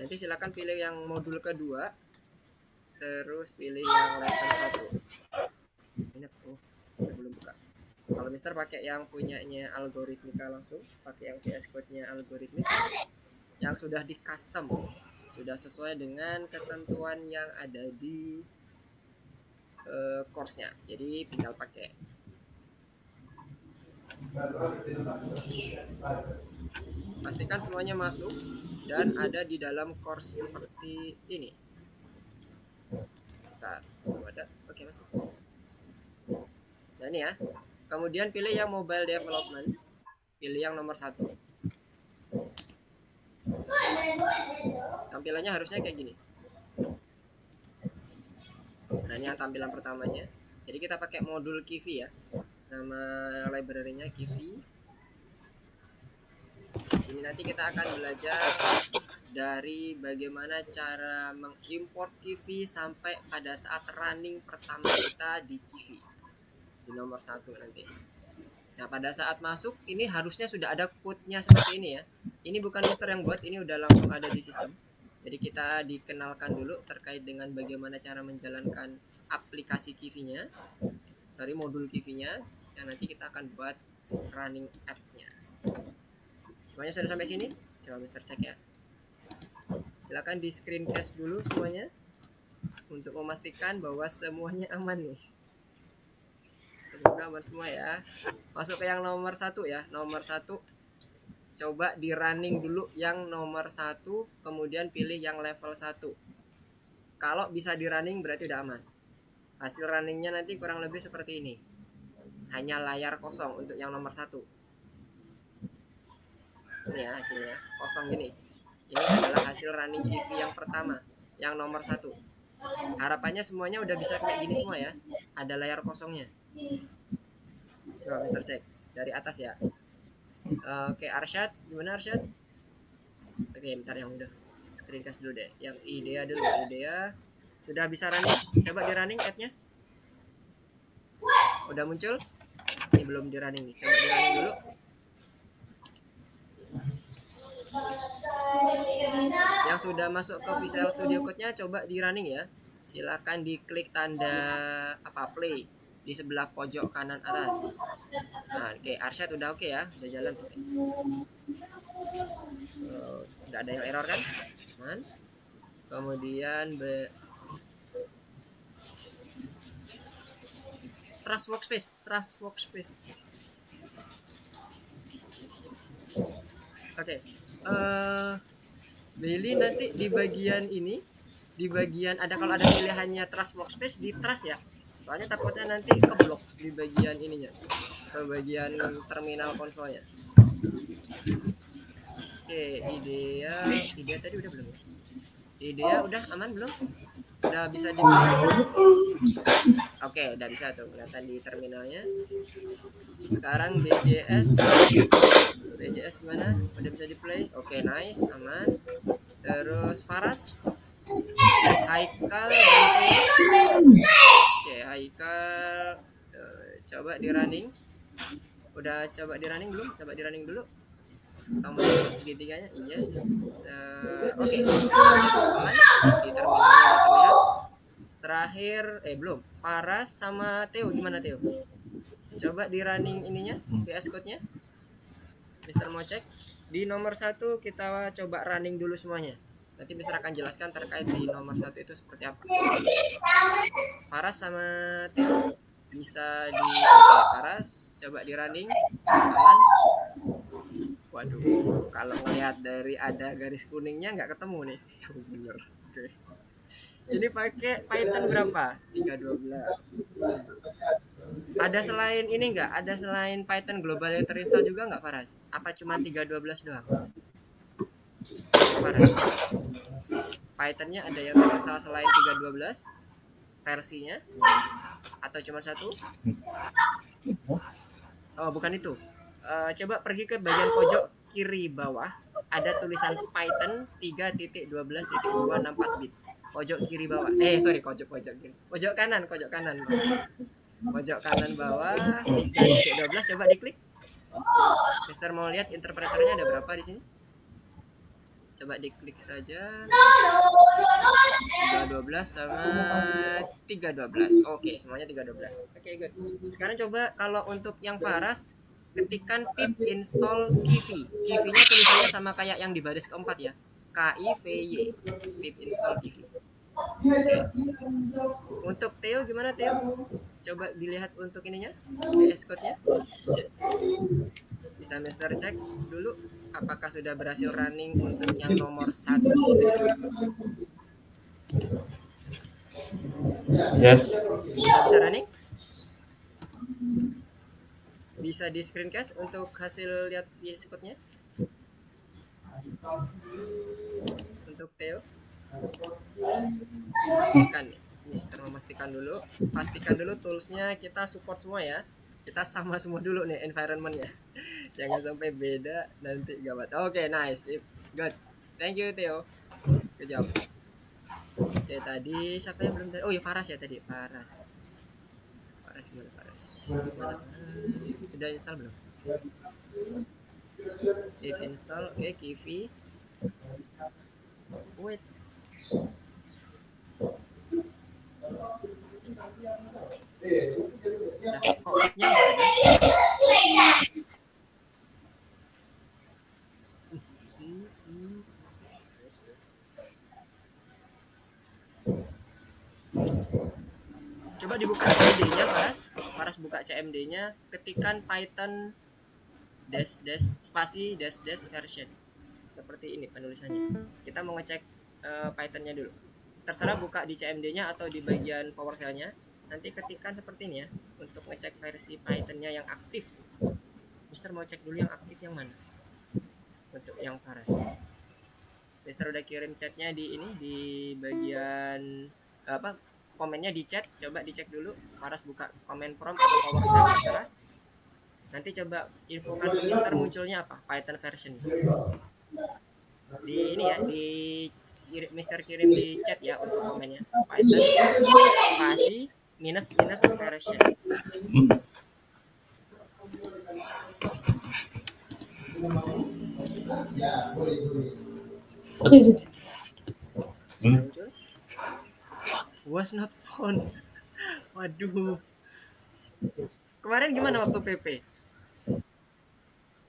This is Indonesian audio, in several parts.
nanti silakan pilih yang modul kedua, terus pilih yang lesson 1. Ini sebelum buka. Kalau Mister pakai yang punyanya algoritmika langsung, pakai yang VS Code-nya algoritmik yang sudah di custom, sudah sesuai dengan ketentuan yang ada di course-nya. Jadi tinggal pakai. Pastikan semuanya masuk dan ada di dalam course seperti ini. Sebentar, ada. Oke, masuk. Nah ini ya. Kemudian pilih yang mobile development. Pilih yang nomor 1. Tampilannya harusnya kayak gini. Nah ini yang tampilan pertamanya. Jadi kita pakai modul Kivy ya. Nama library-nya Kivy. Di sini nanti kita akan belajar dari bagaimana cara mengimport Kivy sampai pada saat running pertama kita di Kivy. Di nomor 1 nanti. Nah pada saat masuk ini harusnya sudah ada code-nya seperti ini ya. Ini bukan Mister yang buat, ini udah langsung ada di sistem. Jadi kita dikenalkan dulu terkait dengan bagaimana cara menjalankan aplikasi Kivy-nya, modul Kivy-nya, yang nanti kita akan buat running app-nya. Semuanya sudah sampai sini? Coba Mister cek ya. Silakan di screencast dulu semuanya untuk memastikan bahwa semuanya aman nih. Semoga aman semua ya. Masuk ke yang nomor 1 ya. Nomor 1 coba di running dulu yang nomor 1, kemudian pilih yang level 1. Kalau bisa di running berarti udah aman. Hasil runningnya nanti kurang lebih seperti ini. Hanya layar kosong untuk yang nomor 1. Ini ya hasilnya, kosong gini. Ini adalah hasil running Kivy yang pertama, yang nomor 1. Harapannya semuanya udah bisa kayak gini semua ya. Ada layar kosongnya. Coba Mister cek dari atas ya. Oke, Arsyad, gimana Arsyad? Oke, bentar yang udah screencast dulu deh. Yang Idea dulu, Idea sudah bisa running. Coba di running app-nya. Udah muncul? Ini belum di running nih. Coba di running dulu. Yang sudah masuk ke Visual Studio Code-nya coba di running ya. Silakan diklik tanda play di sebelah pojok kanan atas. Nah, oke, Arsyad udah oke ya, udah jalan. Nggak ada yang error kan? Kemudian Trust Workspace. Oke. Billy nanti di bagian ini, di bagian kalau ada pilihannya Trust Workspace, di Trust ya. Soalnya takutnya nanti keblok di bagian ininya, ke bagian terminal konsolnya. Oke, Idea tadi udah belum? Idea udah aman belum? Udah bisa di Oke, udah bisa tuh kelihatan di terminalnya. Sekarang BJS gimana? Udah bisa di play? Oke, nice, aman. Terus Faras, Haikal, oke, Haikal, coba di running. Udah coba di running belum? Coba di running dulu. Tombol segitiganya, yes. Oke, aman. Di terminalnya terlihat. Terakhir, belum. Faras sama Theo, gimana Theo? Coba di running ininya, VS Code-nya. Mister mau cek. Di nomor 1 kita coba running dulu semuanya. Nanti Mister akan jelaskan terkait di nomor 1 itu seperti apa. Faras sama Theo bisa di Faras coba di running aman. Waduh, kalau ngelihat dari ada garis kuningnya nggak ketemu nih. Bener. Oke. Ini pakai Python berapa? 3.12. Ada selain ini nggak? Ada selain Python global yang terinstall juga nggak, Faras? Apa cuma 3.12 doang? Faras. Pythonnya ada yang terinstall selain 3.12 versinya? Atau cuma satu? Oh, bukan itu. Coba pergi ke bagian pojok kiri bawah. Ada tulisan Python 3.12.264 bit. Pojok kiri bawah. Pojok kanan. Pojok kanan bawah 3.12 coba diklik. Mister mau lihat interpreternya ada berapa di sini? Coba diklik saja 212 sama 312. Oke, semuanya 312. Oke, good. Sekarang coba kalau untuk yang Faras, ketikan pip install Kivi. Kivi-nya tulisannya sama kayak yang di baris keempat ya. KIVY. Pip install Kivi. Oke. Untuk Theo gimana Theo? Coba dilihat untuk ininya, VS Code-nya. Bisa Mister cek dulu apakah sudah berhasil running untuk yang nomor 1. Yes. Sudah bisa running? Bisa di screencast untuk hasil lihat VS Code-nya. Untuk Theo. Pastikan nih. Mister memastikan dulu. Pastikan dulu toolsnya kita support semua ya. Kita sama semua dulu nih environmentnya. Jangan sampai beda nanti gawat. Oke, nice. Good. Thank you Theo. Good job. Oke, tadi siapa yang belum tadi? Oh ya Faras ya tadi. Faras gimana Faras? Gimana Faras? Sudah install belum? If install, oke, Kivi. Wait. Nah, kok app-nya nggak ada? Coba dibuka CMD-nya, Faras buka CMD-nya, ketikan Python dash spasi dash version. Seperti ini penulisannya. Kita mau ngecek Python-nya dulu. Terserah buka di CMD-nya atau di bagian PowerShell-nya. Nanti ketikan seperti ini ya untuk ngecek versi Python-nya yang aktif. Mister mau cek dulu yang aktif yang mana? Untuk yang Faras. Mister udah kirim chatnya di ini di bagian apa? Komennya di chat, coba dicek dulu. Faras buka komen prompt atau PowerShell terserah. Nanti coba infokan ke Mister munculnya apa? Python version. Di ini ya, di Mister kirim di chat ya untuk komennya. Python spasi minus version. What is it? Muncul? Was not found. Waduh. Kemarin gimana waktu PP?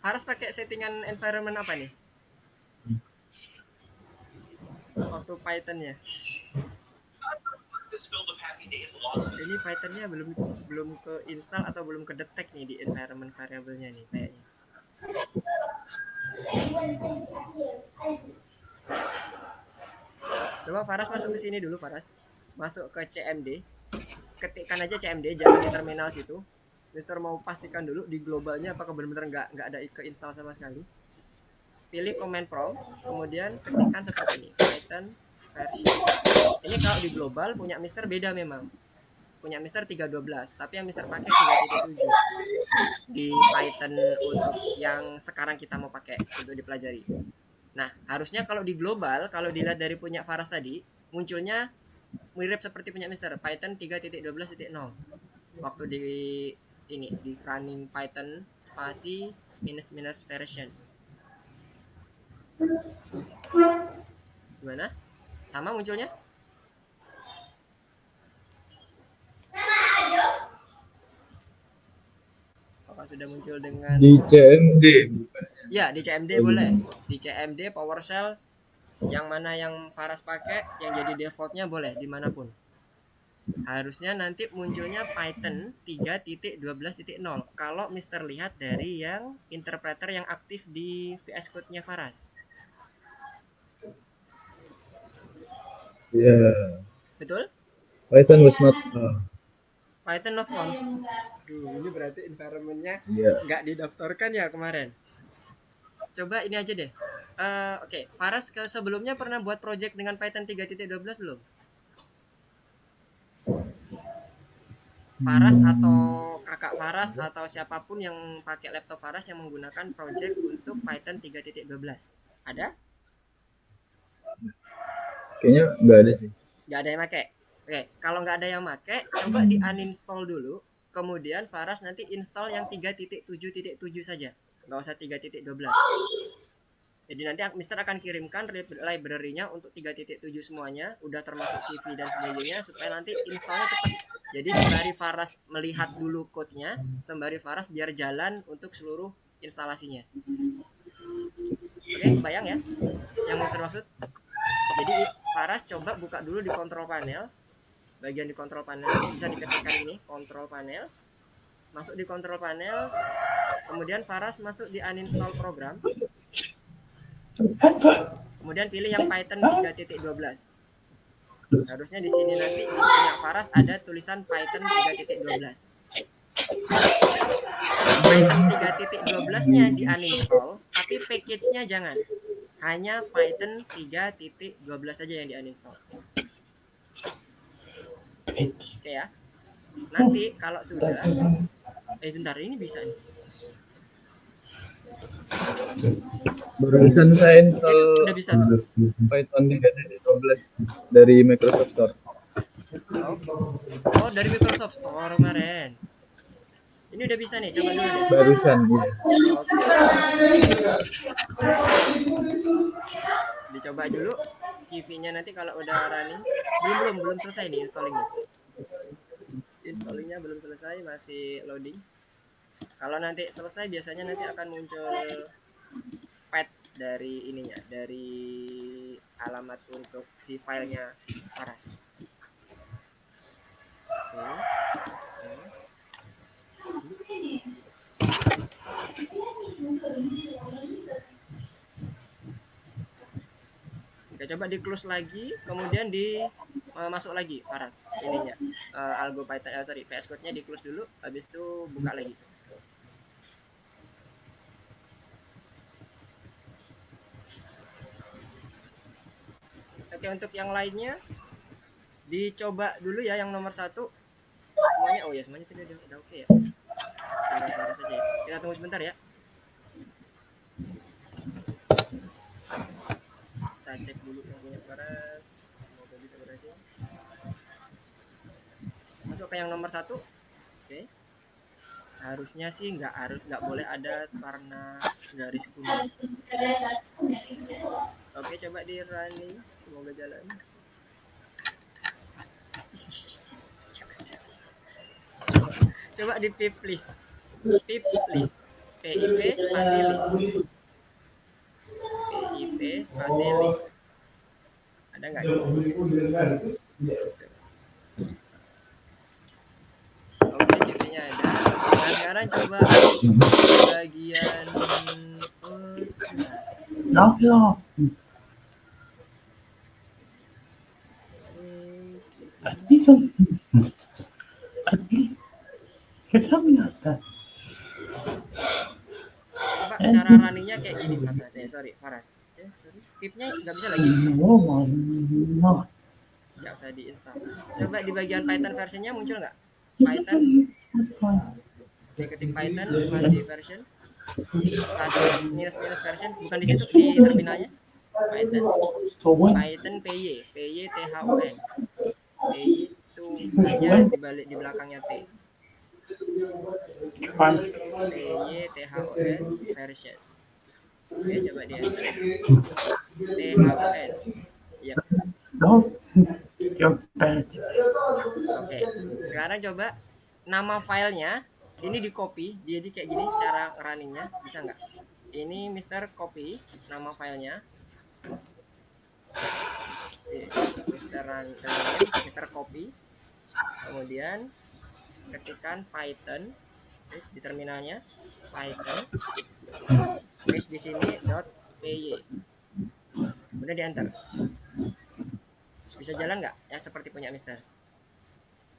Faras pakai settingan environment apa nih? Waktu Python-nya. Ini Python-nya belum ke install atau belum ke detect nih di environment variable-nya nih kayaknya. Coba Faras masuk ke sini dulu Faras. Masuk ke CMD. Ketikkan aja CMD, jangan di terminal situ. Mister mau pastikan dulu di globalnya apakah benar-benar nggak ada ke install sama sekali. Pilih command prompt, kemudian ketikkan seperti ini, Python version. Ini kalau di global punya Mister beda memang. Punya Mister 312, tapi yang Mister pakai 3.7 di Python untuk yang sekarang kita mau pakai untuk dipelajari. Nah, harusnya kalau di global, kalau dilihat dari punya Faras tadi, munculnya mirip seperti punya Mister Python 3.12.0. Waktu di ini di running Python spasi minus version. Gimana? Sama munculnya? Apakah sudah muncul dengan di CMD? Ya, di CMD boleh. Di CMD PowerShell yang mana yang Faras pakai, yang jadi defaultnya boleh dimanapun. Harusnya nanti munculnya Python 3.12.0 kalau Mister lihat dari yang interpreter yang aktif di VS Code-nya Faras. Ya. Yeah. Betul? Python was not Python not found. Duh, ini berarti environment-nya yeah. nggak didaftarkan ya kemarin. Coba ini aja deh. Oke, Faras sebelumnya pernah buat project dengan Python 3.12 belum? Faras atau kakak Faras atau siapapun yang pakai laptop Faras yang menggunakan project untuk Python 3.12. Ada? Kayaknya nggak ada sih. Nggak ada yang pakai. Oke, kalau nggak ada yang pakai, coba di uninstall dulu. Kemudian Faras nanti install yang 3.7.7 saja. Nggak usah 3.12. Jadi nanti Mister akan kirimkan library-nya untuk 3.7 semuanya, udah termasuk CV dan sebagainya, supaya nanti installnya cepat. Jadi sembari Faras melihat dulu code-nya, sembari Faras biar jalan untuk seluruh instalasinya. Oke, kebayang ya yang Mister maksud? Jadi Faras coba buka dulu di control panel. Bagian di control panel ini bisa diketikkan ini, control panel. Masuk di control panel, kemudian Faras masuk di uninstall program. Kemudian pilih yang Python 3.12. Harusnya di sini nanti di punya Faras ada tulisan Python 3.12. Python 3.12-nya di uninstall, tapi package-nya jangan. Hanya Python 3.12 saja yang di uninstall. Oke ya. Nanti kalau sudah bentar, ini bisa nih. Barusan saya install Udah bisa tuh. Python 3.12 dari Microsoft Store. Oh, dari Microsoft Store kemarin. Ini udah bisa nih, coba dulu deh. Barusan ya. Oke. Dicoba dulu TV-nya nanti kalau udah running. Belum selesai nih installingnya. Installingnya belum selesai, masih loading. Kalau nanti selesai biasanya nanti akan muncul path dari ininya, dari alamat untuk si filenya Faras. Oke, coba di close lagi, kemudian di masuk lagi Faras ininya, algo Python, VS Code-nya di close dulu, habis itu buka lagi. Oke, untuk yang lainnya dicoba dulu ya, yang nomor 1 semuanya. Oh ya, semuanya tadi udah oke ya. Tinggal Faras saja ya. Kita tunggu sebentar ya. Kita cek dulu yang punya Faras, semoga bisa berhasil. Masuk ke yang nomor 1. Oke. Harusnya sih nggak boleh ada warna garis kuning. Oke, coba di running, semoga jalan. Coba di pip list, PIP spasi list, PIP spasi list. Ada nggak? Oke, TV-nya ada. Nah, sekarang coba bagian coba cara runningnya kayak gini, Faras. Pipnya nggak bisa lagi. Nggak usah diinstal. Coba di bagian Python versinya muncul nggak? Python. Ketik Python spasi version, spasi minus version, bukan di situ, di terminalnya. Python py thon. Py itu nya dibalik di belakangnya t. Py thon version. Oke, coba di enter. Thon. Iya. Oke, sekarang coba nama filenya ini di copy, jadi kayak gini cara runningnya, bisa nggak? Ini Mister copy nama filenya. Mister copy, kemudian ketikkan Python, terus di terminalnya Python, terus di sini .py, kemudian di enter. Bisa jalan nggak? Ya seperti punya Mister.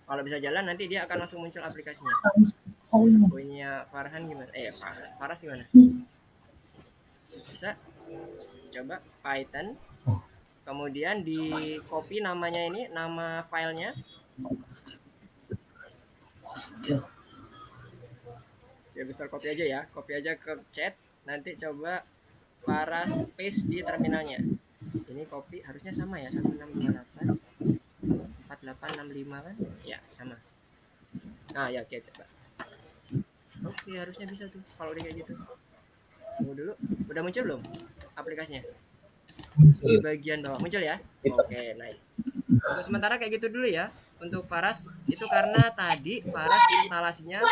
Kalau bisa jalan nanti dia akan langsung muncul aplikasinya. Punya Farhan gimana? Faras gimana? Bisa? Coba Python, kemudian di copy namanya ini, nama filenya. Ya Mister copy aja ya, copy aja ke chat. Nanti coba Faras paste di terminalnya. Ini copy harusnya sama ya, 1628 4865 kan? Ya sama. Nah ya, oke, coba. Oke, harusnya bisa tuh kalau udah kayak gitu. Tunggu dulu, udah muncul belum? aplikasinya? Di Muncul. bagian bawah muncul ya. Hitam. Oke, nice. Untuk sementara kayak gitu dulu ya. Untuk Faras itu karena tadi Faras instalasinya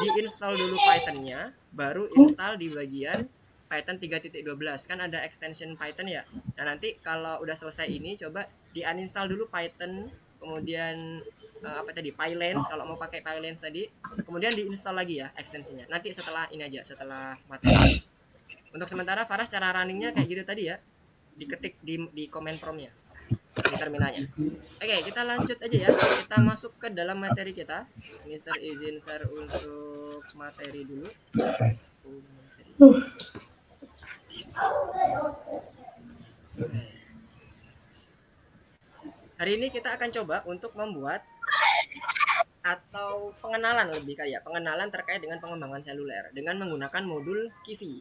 diinstal dulu Python-nya, baru install di bagian Python 3.12 kan ada extension Python ya. Nah, nanti kalau udah selesai ini coba di uninstall dulu Python, kemudian apa tadi Pylance kalau mau pakai Pylance tadi, kemudian diinstal lagi ya ekstensinya. Nanti setelah ini aja, setelah materi. Untuk sementara Faras cara runningnya kayak gitu tadi ya, diketik di comment prompt-nya di terminalnya. Oke, kita lanjut aja ya. Kita masuk ke dalam materi kita. Mister izin share untuk materi dulu. Hari ini kita akan coba untuk membuat atau pengenalan lebih kayak pengenalan terkait dengan pengembangan seluler dengan menggunakan modul Kivi.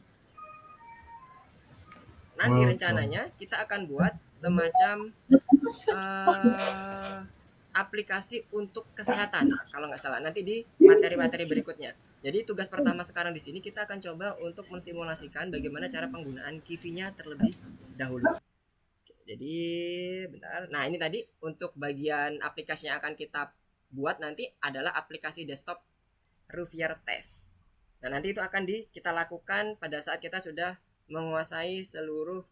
Nanti rencananya kita akan buat semacam aplikasi untuk kesehatan kalau nggak salah nanti di materi-materi berikutnya. Jadi tugas pertama sekarang di sini kita akan coba untuk mensimulasikan bagaimana cara penggunaan Kivi-nya terlebih dahulu. Jadi bentar. Nah, ini tadi untuk bagian aplikasi yang akan kita buat nanti adalah aplikasi desktop Ruvier Test. Nah, nanti itu akan kita lakukan pada saat kita sudah menguasai seluruh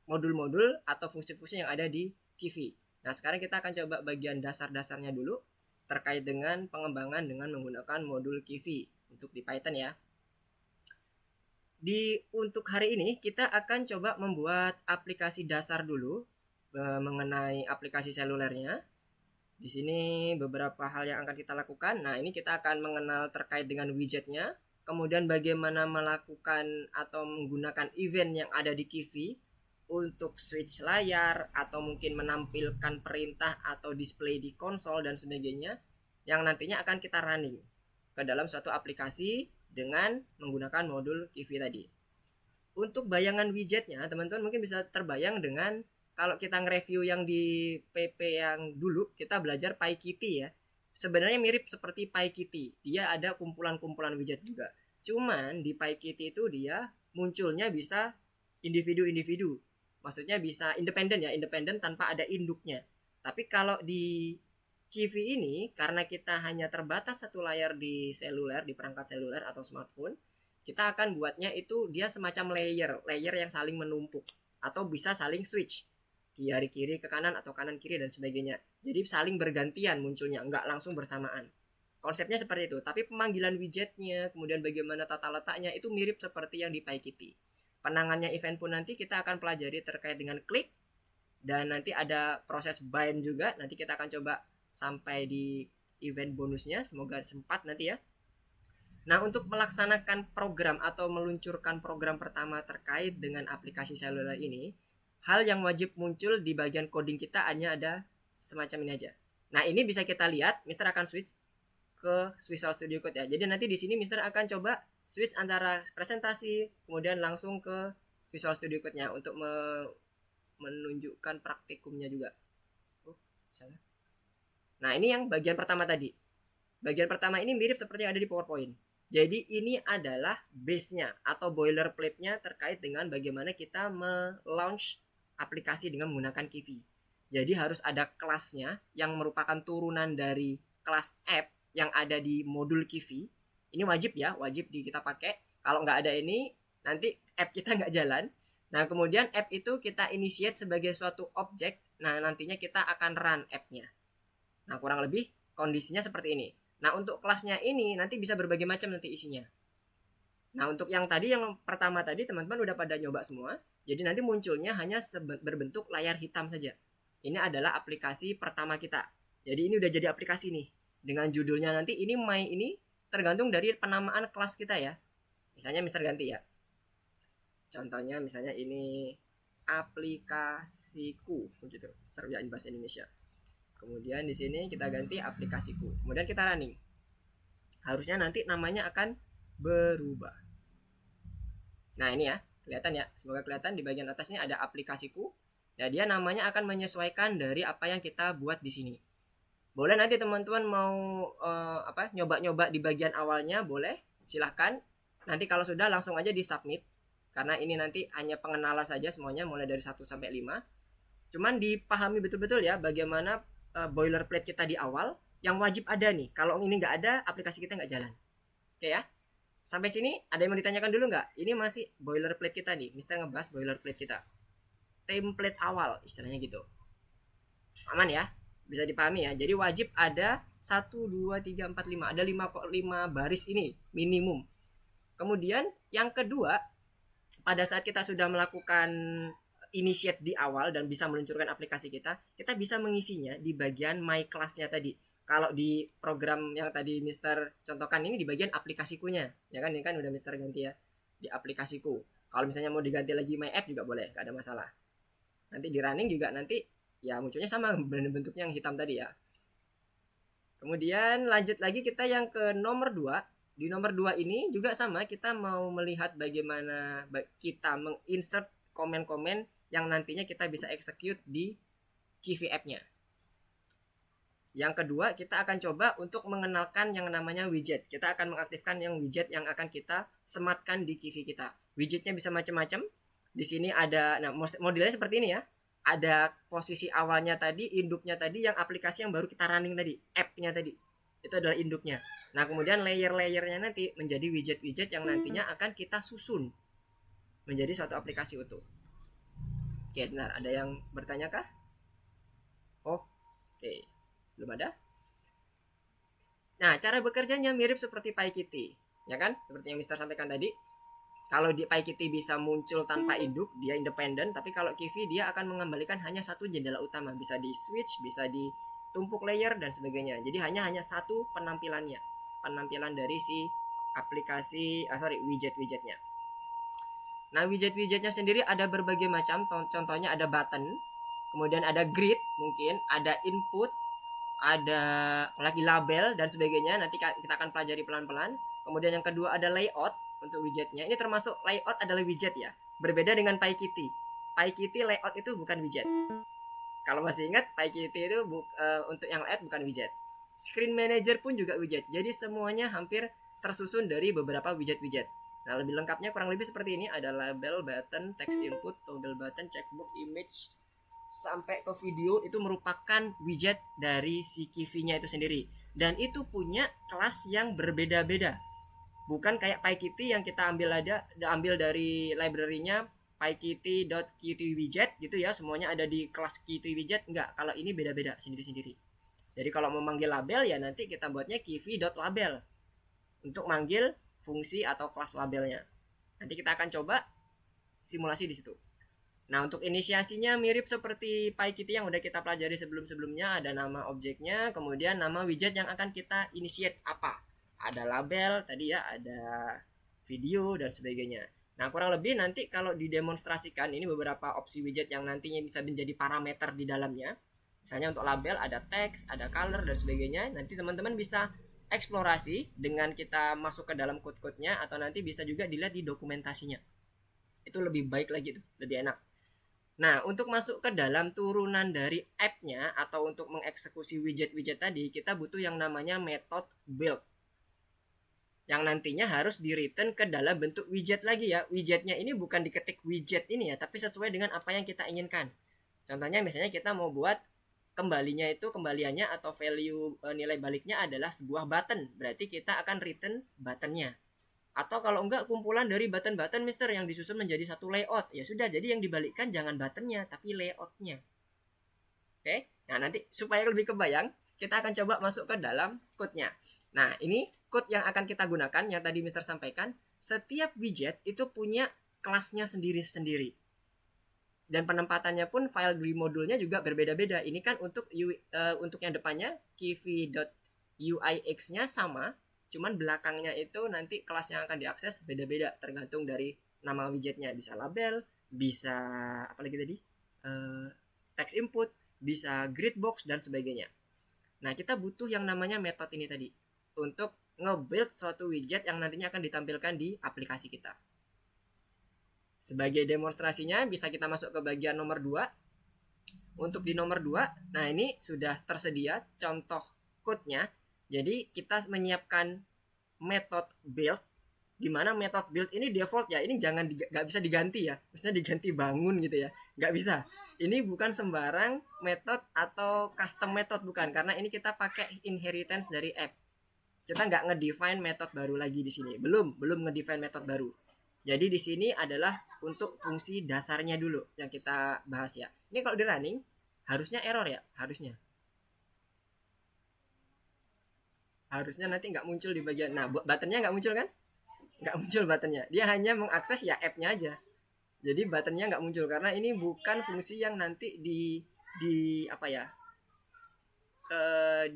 modul-modul atau fungsi-fungsi yang ada di Kivi. Nah, sekarang kita akan coba bagian dasar-dasarnya dulu terkait dengan pengembangan dengan menggunakan modul Kivi untuk di Python ya. Untuk hari ini kita akan coba membuat aplikasi dasar dulu mengenai aplikasi selulernya. Di sini beberapa hal yang akan kita lakukan. Nah, ini kita akan mengenal terkait dengan widgetnya, kemudian bagaimana melakukan atau menggunakan event yang ada di Kivi untuk switch layar atau mungkin menampilkan perintah atau display di konsol dan sebagainya yang nantinya akan kita running ke dalam suatu aplikasi dengan menggunakan modul Kivi tadi. Untuk bayangan widgetnya, teman-teman mungkin bisa terbayang dengan kalau kita nge-review yang di PP yang dulu kita belajar PyKitty ya. Sebenarnya mirip seperti PyKitty. Dia ada kumpulan-kumpulan widget juga. Cuman di PyKitty itu dia munculnya bisa individu-individu. Maksudnya bisa independen ya, independen tanpa ada induknya. Tapi kalau di Kivi ini karena kita hanya terbatas satu layar di seluler, di perangkat seluler atau smartphone, kita akan buatnya itu dia semacam layer yang saling menumpuk atau bisa saling switch kiri ke kanan atau kanan kiri dan sebagainya. Jadi saling bergantian munculnya, nggak langsung bersamaan. Konsepnya seperti itu, tapi pemanggilan widgetnya, kemudian bagaimana tata letaknya itu mirip seperti yang di PyKitty. Penangannya event pun nanti kita akan pelajari terkait dengan klik dan nanti ada proses bind juga. Nanti kita akan coba sampai di event bonusnya, semoga sempat nanti ya. Nah, untuk melaksanakan program atau meluncurkan program pertama terkait dengan aplikasi seluler ini, hal yang wajib muncul di bagian coding kita hanya ada semacam ini aja. Nah, ini bisa kita lihat, Mister akan switch ke Visual Studio Code ya. Jadi nanti di sini Mister akan coba switch antara presentasi, kemudian langsung ke Visual Studio Code-nya untuk menunjukkan praktikumnya juga. Oh, salah. Nah, ini yang bagian pertama tadi. Bagian pertama ini mirip seperti yang ada di PowerPoint. Jadi ini adalah base-nya atau boilerplate-nya terkait dengan bagaimana kita me-launch aplikasi dengan menggunakan Kivi. Jadi harus ada kelasnya yang merupakan turunan dari kelas app yang ada di modul Kivi. Ini wajib ya, wajib kita pakai. Kalau nggak ada ini, nanti app kita nggak jalan. Nah, kemudian app itu kita initiate sebagai suatu objek. Nah, nantinya kita akan run app-nya. Nah, kurang lebih kondisinya seperti ini. Nah, untuk kelasnya ini nanti bisa berbagai macam nanti isinya. Nah, untuk yang tadi, yang pertama tadi, teman-teman udah pada nyoba semua. Jadi nanti munculnya hanya berbentuk layar hitam saja. Ini adalah aplikasi pertama kita. Jadi ini udah jadi aplikasi nih. Dengan judulnya nanti ini ini tergantung dari penamaan kelas kita ya. Misalnya Mister ganti ya. Contohnya misalnya ini aplikasiku gitu. Mister udah bahasa Indonesia. Kemudian di sini kita ganti aplikasiku. Kemudian kita running. Harusnya nanti namanya akan berubah. Nah, ini ya. Kelihatan ya, semoga kelihatan di bagian atasnya ada aplikasiku. Nah, dia namanya akan menyesuaikan dari apa yang kita buat di sini. Boleh nanti teman-teman mau nyoba-nyoba di bagian awalnya, boleh, silahkan. Nanti kalau sudah langsung aja di submit karena ini nanti hanya pengenalan saja semuanya mulai dari 1 sampai 5. Cuman dipahami betul-betul ya bagaimana boilerplate kita di awal yang wajib ada nih. Kalau ini nggak ada, aplikasi kita nggak jalan. Oke ya. Sampai sini ada yang mau ditanyakan dulu nggak? Ini masih boilerplate kita nih. Mister ngebahas boilerplate kita. Template awal istilahnya gitu. Aman ya? Bisa dipahami ya. Jadi wajib ada 1, 2, 3, 4, 5. Ada 5 baris ini minimum. Kemudian yang kedua, pada saat kita sudah melakukan initiate di awal dan bisa meluncurkan aplikasi kita bisa mengisinya di bagian my class-nya tadi. Kalau di program yang tadi Mister contohkan ini di bagian aplikasikunya, ya kan? Ini kan udah Mister ganti ya di aplikasiku. Kalau misalnya mau diganti lagi my app juga boleh, gak ada masalah. Nanti di running juga nanti ya munculnya sama bentuknya yang hitam tadi ya. Kemudian lanjut lagi kita yang ke nomor 2. Di nomor 2 ini juga sama, kita mau melihat bagaimana kita menginsert komen-komen yang nantinya kita bisa execute di Kivi app-nya. Yang kedua, kita akan coba untuk mengenalkan yang namanya widget. Kita akan mengaktifkan yang widget yang akan kita sematkan di Kivi kita. Widgetnya bisa macam-macam. Di sini ada, nah modelnya seperti ini ya. Ada posisi awalnya tadi, induknya tadi, yang aplikasi yang baru kita running tadi, app-nya tadi. Itu adalah induknya. Nah, kemudian layer-layernya nanti menjadi widget-widget yang nantinya akan kita susun menjadi suatu aplikasi utuh. Oke, sebentar. Ada yang bertanya kah? Oh, oke. Belum ada? Nah, cara bekerjanya mirip seperti PyKitty. Ya kan? Seperti yang Mister sampaikan tadi. Kalau di PyKitty bisa muncul tanpa induk, dia independen. Tapi kalau Kivi, dia akan mengembalikan hanya satu jendela utama. Bisa di switch, bisa ditumpuk layer, dan sebagainya. Jadi hanya satu penampilannya. Penampilan dari si aplikasi, widget-widgetnya. Nah, widget-widgetnya sendiri ada berbagai macam. Contohnya ada button, kemudian ada grid, mungkin ada input, ada lagi label dan sebagainya. Nanti kita akan pelajari pelan-pelan. Kemudian yang kedua ada layout untuk widgetnya. Ini termasuk layout adalah widget ya. Berbeda dengan PyKitty. PyKitty layout itu bukan widget. Kalau masih ingat, PyKitty itu untuk yang layout bukan widget. Screen Manager pun juga widget. Jadi semuanya hampir tersusun dari beberapa widget-widget. Nah, lebih lengkapnya kurang lebih seperti ini. Ada label, button, text input, toggle button, checkbox, image, sampai ke video. Itu merupakan widget dari si Kivi-nya itu sendiri. Dan itu punya kelas yang berbeda-beda. Bukan kayak PyKitty yang kita ambil dari library-nya pykitty.qtwidget gitu ya. Semuanya ada di kelas qtwidget. Enggak, kalau ini beda-beda sendiri-sendiri. Jadi kalau mau manggil label ya nanti kita buatnya kivi.label untuk manggil fungsi atau kelas labelnya. Nanti kita akan coba simulasi di situ. Nah, untuk inisiasinya mirip seperti PyKitty yang udah kita pelajari sebelum-sebelumnya. Ada nama objeknya, kemudian nama widget yang akan kita initiate apa. Ada label tadi ya, ada video dan sebagainya. Nah, kurang lebih nanti kalau didemonstrasikan ini beberapa opsi widget yang nantinya bisa menjadi parameter di dalamnya. Misalnya untuk label ada teks, ada color dan sebagainya. Nanti teman-teman bisa eksplorasi dengan kita masuk ke dalam code-codenya, atau nanti bisa juga dilihat di dokumentasinya. Itu lebih baik lagi tuh, lebih enak. Nah, untuk masuk ke dalam turunan dari app-nya atau untuk mengeksekusi widget-widget tadi, kita butuh yang namanya method build. Yang nantinya harus di-return ke dalam bentuk widget lagi ya. Widgetnya ini bukan diketik widget ini ya, tapi sesuai dengan apa yang kita inginkan. Contohnya misalnya kita mau buat kembaliannya atau value nilai baliknya adalah sebuah button. Berarti kita akan return buttonnya. Atau kalau enggak kumpulan dari button-button Mister yang disusun menjadi satu layout. Ya sudah, jadi yang dibalikkan jangan buttonnya tapi layoutnya. Oke, nah nanti supaya lebih kebayang, kita akan coba masuk ke dalam code-nya. Nah, ini code yang akan kita gunakan yang tadi Mister sampaikan. Setiap widget itu punya kelasnya sendiri-sendiri. Dan penempatannya pun file di modulnya juga berbeda-beda. Ini kan untuk yang depannya kivi.uix-nya sama, cuman belakangnya itu nanti kelas yang akan diakses beda-beda tergantung dari nama widgetnya. Bisa label, bisa apa lagi tadi? Text input, bisa grid box dan sebagainya. Nah, kita butuh yang namanya method ini tadi untuk nge-build suatu widget yang nantinya akan ditampilkan di aplikasi kita. Sebagai demonstrasinya bisa kita masuk ke bagian nomor 2. Untuk di nomor 2, nah ini sudah tersedia contoh code-nya. Jadi kita menyiapkan method build dimana method build ini default ya, ini jangan nggak bisa diganti ya, maksudnya diganti bangun gitu ya, nggak bisa. Ini bukan sembarang method atau custom method, bukan, karena ini kita pakai inheritance dari app. Kita nggak ngedefine method baru lagi di sini, belum ngedefine method baru. Jadi di sini adalah untuk fungsi dasarnya dulu yang kita bahas ya. Ini kalau di running harusnya error ya, harusnya nanti nggak muncul di bagian, nah buttonnya nggak muncul kan, nggak muncul buttonnya, dia hanya mengakses ya app-nya aja. Jadi buttonnya nggak muncul karena ini bukan fungsi yang nanti di apa ya,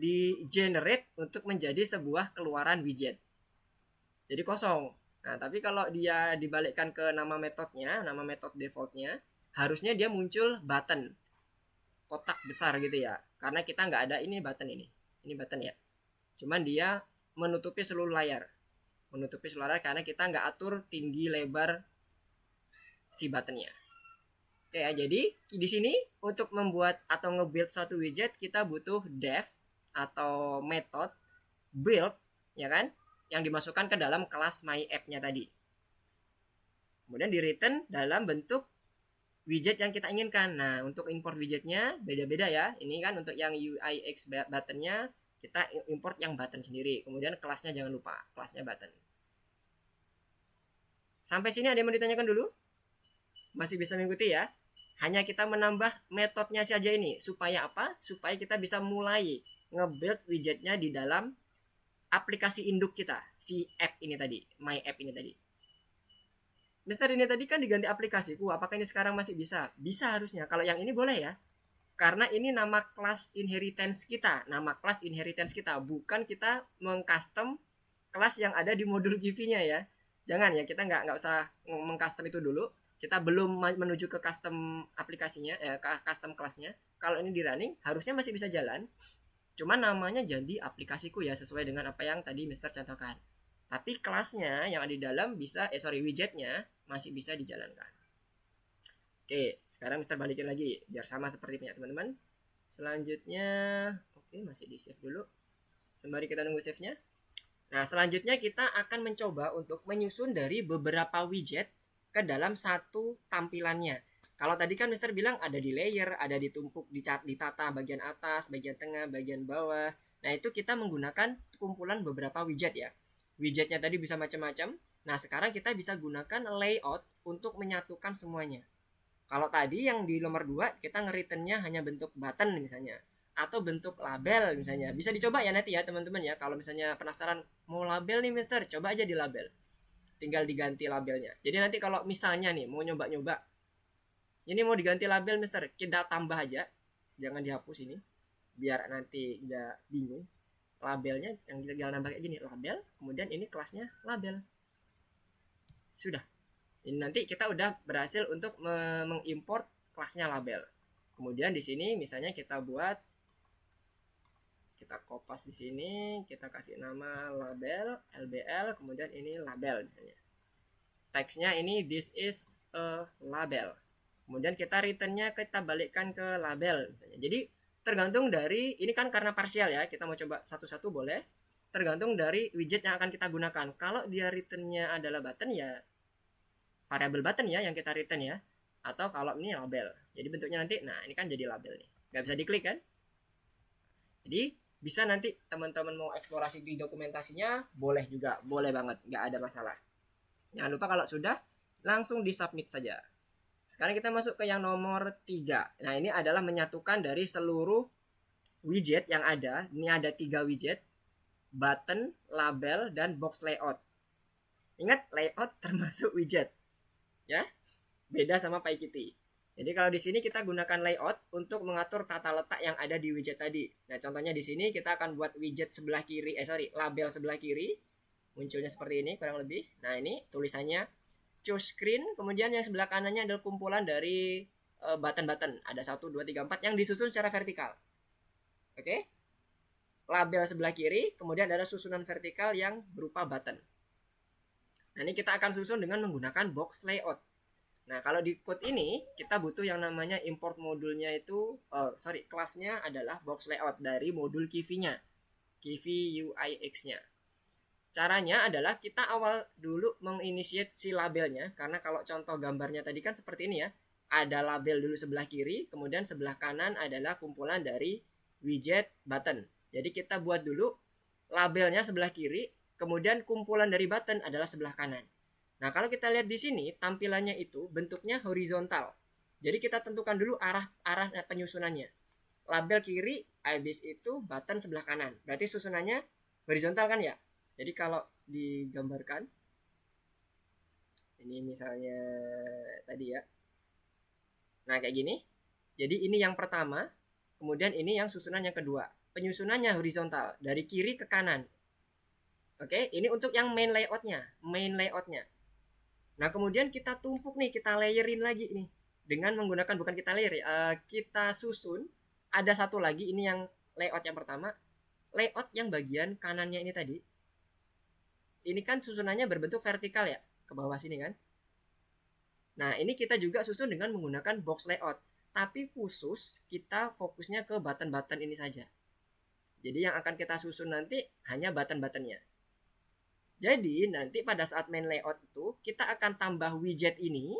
di generate untuk menjadi sebuah keluaran widget. Jadi kosong. Nah, tapi kalau dia dibalikkan ke nama metodenya, nama metode defaultnya, harusnya dia muncul button kotak besar gitu ya. Karena kita nggak ada ini button ini button ya. Cuman dia menutupi seluruh layar, karena kita nggak atur tinggi lebar si buttonnya. Oke ya, jadi di sini untuk membuat atau nge-build suatu widget kita butuh dev atau method build ya kan, yang dimasukkan ke dalam kelas myApp-nya tadi. Kemudian di return dalam bentuk widget yang kita inginkan. Nah, untuk import widgetnya beda-beda ya. Ini kan untuk yang UIX buttonnya kita import yang button sendiri. Kemudian kelasnya jangan lupa, kelasnya button. Sampai sini ada yang mau ditanyakan dulu? Masih bisa mengikuti ya? Hanya kita menambah metodenya saja ini. Supaya apa? Supaya kita bisa mulai nge-build widgetnya di dalam aplikasi induk kita, si app ini tadi, my app ini tadi. Mister, ini tadi kan diganti aplikasiku, apakah ini sekarang masih bisa? Bisa harusnya. Kalau yang ini boleh ya. Karena ini nama kelas inheritance kita, bukan kita mengcustom kelas yang ada di modul Givi-nya ya. Jangan ya, kita nggak usah mengcustom itu dulu. Kita belum menuju ke custom aplikasinya, custom kelasnya. Kalau ini di running, harusnya masih bisa jalan. Cuman namanya jadi aplikasiku ya, sesuai dengan apa yang tadi Mister contohkan. Tapi kelasnya yang ada di dalam bisa, widgetnya masih bisa dijalankan. Oke, sekarang Mister balikin lagi biar sama seperti punya teman-teman. Selanjutnya, oke, masih di save dulu. Sembari kita nunggu save-nya. Nah, selanjutnya kita akan mencoba untuk menyusun dari beberapa widget ke dalam satu tampilannya. Kalau tadi kan Mister bilang ada di layer, ada ditumpuk, ditata bagian atas, bagian tengah, bagian bawah. Nah, itu kita menggunakan kumpulan beberapa widget ya. Widgetnya tadi bisa macam-macam. Nah, sekarang kita bisa gunakan layout untuk menyatukan semuanya. Kalau tadi yang di nomor 2 kita nge-returnnya hanya bentuk button misalnya, atau bentuk label misalnya. Bisa dicoba ya nanti ya teman-teman ya. Kalau misalnya penasaran mau label nih Mister, coba aja di label. Tinggal diganti labelnya. Jadi nanti kalau misalnya nih mau nyoba-nyoba, ini mau diganti label Mister, kita tambah aja. Jangan dihapus ini, biar nanti nggak bingung. Labelnya yang kita tinggal nambah kayak gini, label, kemudian ini kelasnya label. Sudah. Ini nanti kita udah berhasil untuk mengimport kelasnya label. Kemudian di sini misalnya kita kopas di sini, kita kasih nama label, LBL, kemudian ini label misalnya. Teksnya ini this is a label. Kemudian kita returnnya kita balikkan ke label misalnya. Jadi tergantung dari, ini kan karena parsial ya, kita mau coba satu-satu boleh. Tergantung dari widget yang akan kita gunakan. Kalau dia returnnya adalah button ya variabel button ya yang kita return ya. Atau kalau ini label. Jadi bentuknya nanti, nah ini kan jadi label nih. Nggak bisa diklik kan? Jadi bisa nanti teman-teman mau eksplorasi di dokumentasinya, boleh juga. Boleh banget, nggak ada masalah. Jangan lupa kalau sudah, langsung di submit saja. Sekarang kita masuk ke yang nomor 3. Nah, ini adalah menyatukan dari seluruh widget yang ada. Ini ada 3 widget. Button, label, dan box layout. Ingat, layout termasuk widget. Ya, beda sama PyKitty. Jadi kalau di sini kita gunakan layout untuk mengatur tata letak yang ada di widget tadi. Nah, contohnya di sini kita akan buat widget sebelah kiri, label sebelah kiri. Munculnya seperti ini kurang lebih. Nah, ini tulisannya choose screen, kemudian yang sebelah kanannya adalah kumpulan dari button-button. Ada 1, 2, 3, 4 yang disusun secara vertikal. Oke? Label sebelah kiri, kemudian ada susunan vertikal yang berupa button. Nah, ini kita akan susun dengan menggunakan box layout. Nah, kalau di code ini kita butuh yang namanya import modulnya itu, kelasnya adalah box layout dari modul Givi-nya, Givi UIX-nya. Caranya adalah kita awal dulu menginisiate si labelnya, karena kalau contoh gambarnya tadi kan seperti ini ya. Ada label dulu sebelah kiri, kemudian sebelah kanan adalah kumpulan dari widget button. Jadi kita buat dulu labelnya sebelah kiri, kemudian kumpulan dari button adalah sebelah kanan. Nah, kalau kita lihat di sini tampilannya itu bentuknya horizontal. Jadi kita tentukan dulu arah penyusunannya. Label kiri, habis itu button sebelah kanan. Berarti susunannya horizontal kan ya? Jadi kalau digambarkan ini misalnya tadi ya. Nah, kayak gini. Jadi ini yang pertama, kemudian ini yang susunan yang kedua. Penyusunannya horizontal dari kiri ke kanan. Oke, ini untuk yang main layoutnya. Nah, kemudian kita tumpuk nih, kita layerin lagi nih dengan menggunakan, bukan kita layer ya, kita susun. Ada satu lagi, ini yang layout yang pertama, layout yang bagian kanannya ini tadi. Ini kan susunannya berbentuk vertikal ya, ke bawah sini kan. Nah, ini kita juga susun dengan menggunakan box layout, tapi khusus kita fokusnya ke button-button ini saja. Jadi yang akan kita susun nanti hanya button-buttonnya. Jadi nanti pada saat main layout itu kita akan tambah widget ini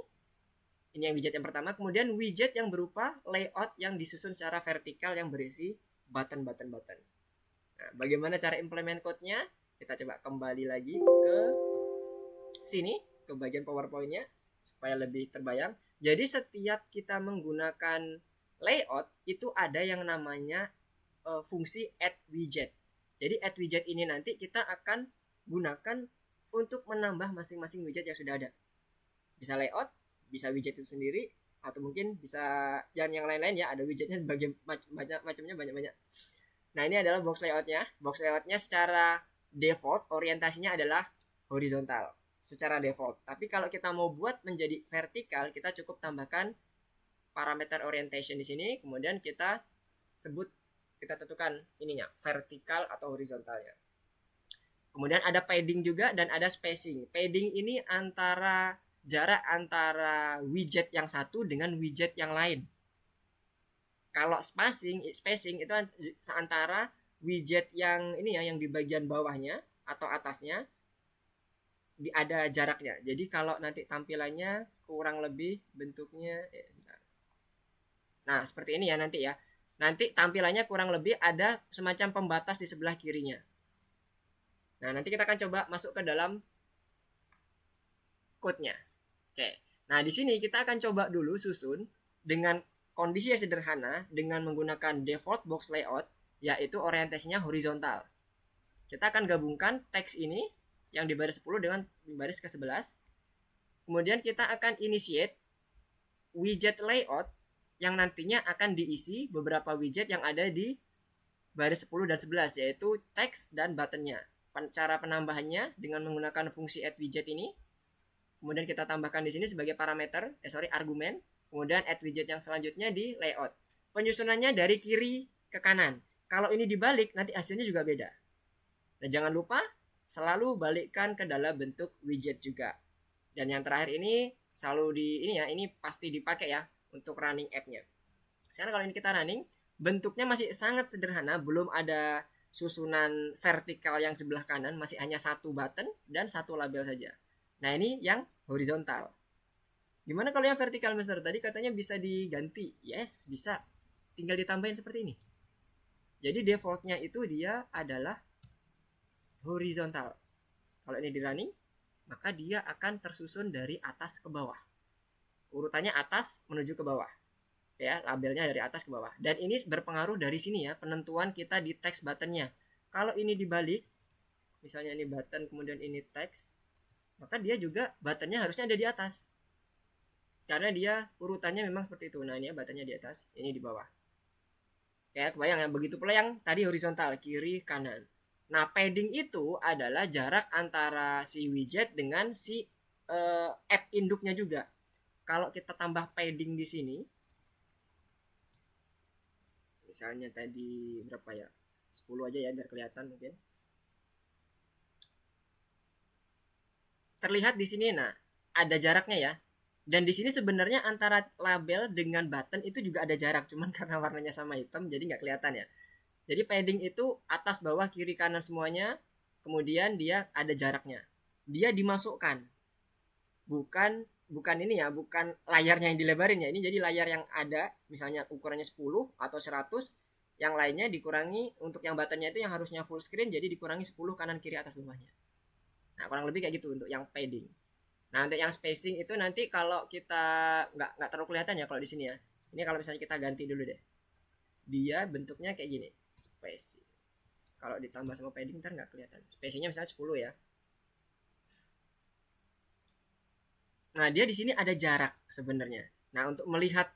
yang widget yang pertama, kemudian widget yang berupa layout yang disusun secara vertikal yang berisi button-button. Nah, bagaimana cara implement code-nya? Kita coba kembali lagi ke sini, ke bagian PowerPoint-nya supaya lebih terbayang. Jadi setiap kita menggunakan layout itu ada yang namanya fungsi add widget. Jadi add widget ini nanti kita akan gunakan untuk menambah masing-masing widget yang sudah ada. Bisa layout, bisa widget itu sendiri, atau mungkin bisa yang lain-lain ya, ada widgetnya macamnya banyak-banyak. Nah, ini adalah box layoutnya. Box layoutnya secara default orientasinya adalah horizontal secara default. Tapi kalau kita mau buat menjadi vertikal, kita cukup tambahkan parameter orientation di sini, kemudian kita tentukan ininya, vertikal atau horizontalnya. Kemudian ada padding juga dan ada spacing. Padding ini jarak antara widget yang satu dengan widget yang lain. Kalau spacing itu antara widget yang ini ya, yang di bagian bawahnya atau atasnya ada jaraknya. Jadi kalau nanti tampilannya kurang lebih bentuknya nah, seperti ini ya nanti ya. Nanti tampilannya kurang lebih ada semacam pembatas di sebelah kirinya. Nah, nanti kita akan coba masuk ke dalam code-nya. Oke. Nah, di sini kita akan coba dulu susun dengan kondisi yang sederhana dengan menggunakan default box layout, yaitu orientasinya horizontal. Kita akan gabungkan teks ini yang di baris 10 dengan di baris ke-11. Kemudian kita akan initiate widget layout yang nantinya akan diisi beberapa widget yang ada di baris 10 dan 11, yaitu teks dan buttonnya. Cara penambahannya dengan menggunakan fungsi add widget ini. Kemudian kita tambahkan di sini sebagai parameter, argumen. Kemudian add widget yang selanjutnya di layout. Penyusunannya dari kiri ke kanan. Kalau ini dibalik, nanti hasilnya juga beda. Dan jangan lupa selalu balikkan ke dalam bentuk widget juga. Dan yang terakhir ini selalu ini pasti dipakai ya untuk running app-nya. Sekarang kalau ini kita running, bentuknya masih sangat sederhana, belum ada susunan vertikal yang sebelah kanan, masih hanya satu button dan satu label saja. Nah, ini yang horizontal. Gimana kalau yang vertikal, Mister? Tadi katanya bisa diganti. Yes, bisa. Tinggal ditambahin seperti ini. Jadi defaultnya itu dia adalah horizontal. Kalau ini di running, maka dia akan tersusun dari atas ke bawah. Urutannya atas menuju ke bawah. Ya, labelnya dari atas ke bawah. Dan ini berpengaruh dari sini ya, penentuan kita di text buttonnya. Kalau ini dibalik, misalnya ini button kemudian ini text, maka dia juga buttonnya harusnya ada di atas. Karena dia urutannya memang seperti itu. Nah, ini ya buttonnya di atas, ini di bawah. Kayak kebayang ya, begitu pula yang tadi horizontal, kiri, kanan. Nah, padding itu adalah jarak antara si widget dengan si app induknya juga. Kalau kita tambah padding di sini, misalnya tadi berapa ya, 10 aja ya biar kelihatan mungkin. Terlihat di sini, nah ada jaraknya ya. Dan di sini sebenarnya antara label dengan button itu juga ada jarak, cuman karena warnanya sama hitam jadi nggak kelihatan ya. Jadi padding itu atas bawah kiri kanan semuanya, kemudian dia ada jaraknya. Dia dimasukkan. Bukan ini ya, bukan layarnya yang dilebarin ya. Ini jadi layar yang ada, misalnya ukurannya 10 atau 100, yang lainnya dikurangi, untuk yang buttonnya itu yang harusnya full screen jadi dikurangi 10 kanan kiri atas bawahnya. Nah, kurang lebih kayak gitu untuk yang padding. Nah, untuk yang spacing itu nanti kalau kita nggak terlalu kelihatan ya kalau di sini ya. Ini kalau misalnya kita ganti dulu deh. Dia bentuknya kayak gini, spacing. Kalau ditambah sama padding ntar nggak kelihatan. Spacingnya misalnya 10 ya. Nah, dia di sini ada jarak sebenarnya. Nah, untuk melihat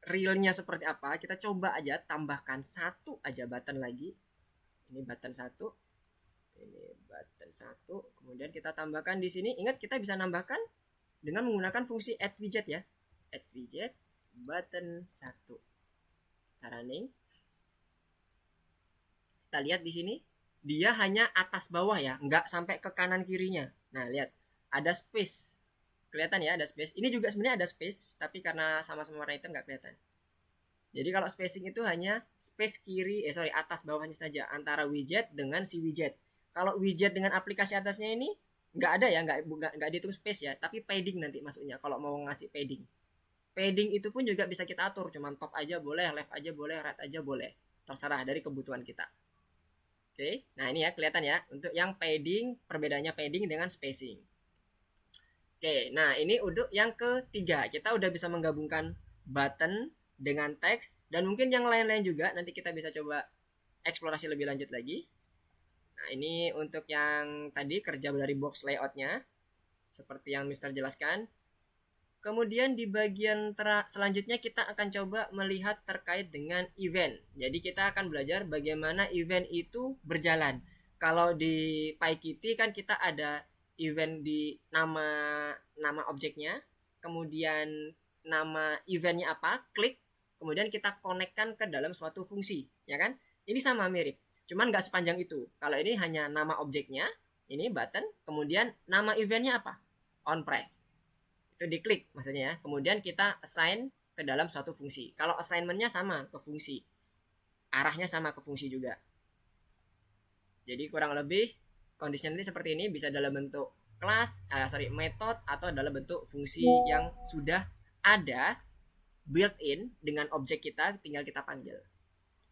realnya seperti apa, kita coba aja tambahkan satu aja button lagi. Ini button satu, ini button satu. Kemudian kita tambahkan di sini. Ingat, kita bisa nambahkan dengan menggunakan fungsi add widget ya. Add widget button 1. Kita running. Kita lihat di sini, dia hanya atas bawah ya, nggak sampai ke kanan kirinya. Nah, lihat, ada space. Kelihatan ya, ada space. Ini juga sebenarnya ada space, tapi karena sama-sama warna hitam nggak kelihatan. Jadi kalau spacing itu hanya space atas bawahnya saja, antara widget dengan si widget. Kalau widget dengan aplikasi atasnya ini nggak ada ya, nggak dihitung space ya, tapi padding nanti masuknya kalau mau ngasih padding. Padding itu pun juga bisa kita atur, cuman top aja boleh, left aja boleh, right aja boleh. Terserah dari kebutuhan kita. Oke, nah ini ya kelihatan ya, untuk yang padding, perbedaannya padding dengan spacing. Oke, nah ini untuk yang ketiga. Kita udah bisa menggabungkan button dengan teks, dan mungkin yang lain-lain juga nanti kita bisa coba eksplorasi lebih lanjut lagi. Nah, ini untuk yang tadi kerja dari box layoutnya, seperti yang Mister jelaskan. Kemudian di bagian selanjutnya kita akan coba melihat terkait dengan event. Jadi kita akan belajar bagaimana event itu berjalan. Kalau di PyKitty kan kita ada event di nama objeknya, kemudian nama eventnya apa, klik, kemudian kita konekkan ke dalam suatu fungsi, ya kan? Ini sama mirip, cuman nggak sepanjang itu. Kalau ini hanya nama objeknya, ini button, kemudian nama eventnya apa, on press, itu diklik maksudnya ya. Kemudian kita assign ke dalam suatu fungsi. Kalau assignmentnya sama ke fungsi, arahnya sama ke fungsi juga. Jadi kurang lebih kondisinya nanti seperti ini, bisa dalam bentuk method, atau dalam bentuk fungsi yang sudah ada built-in dengan objek kita, tinggal kita panggil.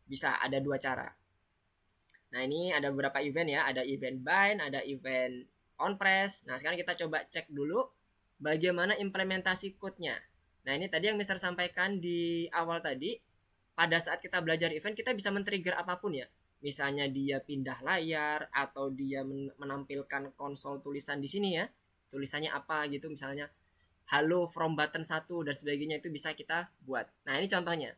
Bisa ada dua cara. Nah, ini ada beberapa event ya, ada event bind, ada event on press. Nah, sekarang kita coba cek dulu bagaimana implementasi code-nya. Nah, ini tadi yang Mister sampaikan di awal tadi, pada saat kita belajar event kita bisa men-trigger apapun ya. Misalnya dia pindah layar, atau dia menampilkan konsol tulisan di sini ya. Tulisannya apa gitu, misalnya hello from button 1 dan sebagainya, itu bisa kita buat. Nah, ini contohnya.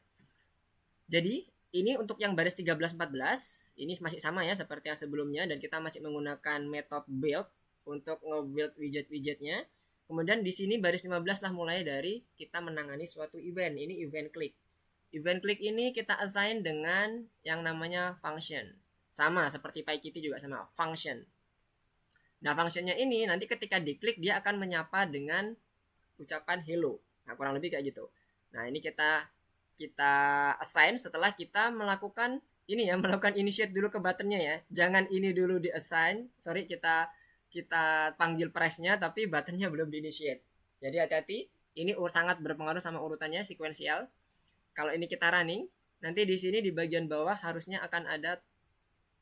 Jadi, ini untuk yang baris 13-14, ini masih sama ya seperti yang sebelumnya, dan kita masih menggunakan metode build untuk nge-build widget-widgetnya. Kemudian di sini baris 15 lah mulai dari kita menangani suatu event. Ini event click. Event click ini kita assign dengan yang namanya function. Sama seperti PyKitty juga sama, function. Nah, functionnya ini nanti ketika diklik dia akan menyapa dengan ucapan hello. Nah, kurang lebih kayak gitu. Nah, ini kita assign setelah kita melakukan ini ya, melakukan initiate dulu ke buttonnya ya. Jangan ini dulu di assign. Sorry, kita panggil press-nya tapi buttonnya belum di initiate. Jadi hati-hati, ini sangat berpengaruh sama urutannya sekuensial. Kalau ini kita running, nanti di sini di bagian bawah harusnya akan ada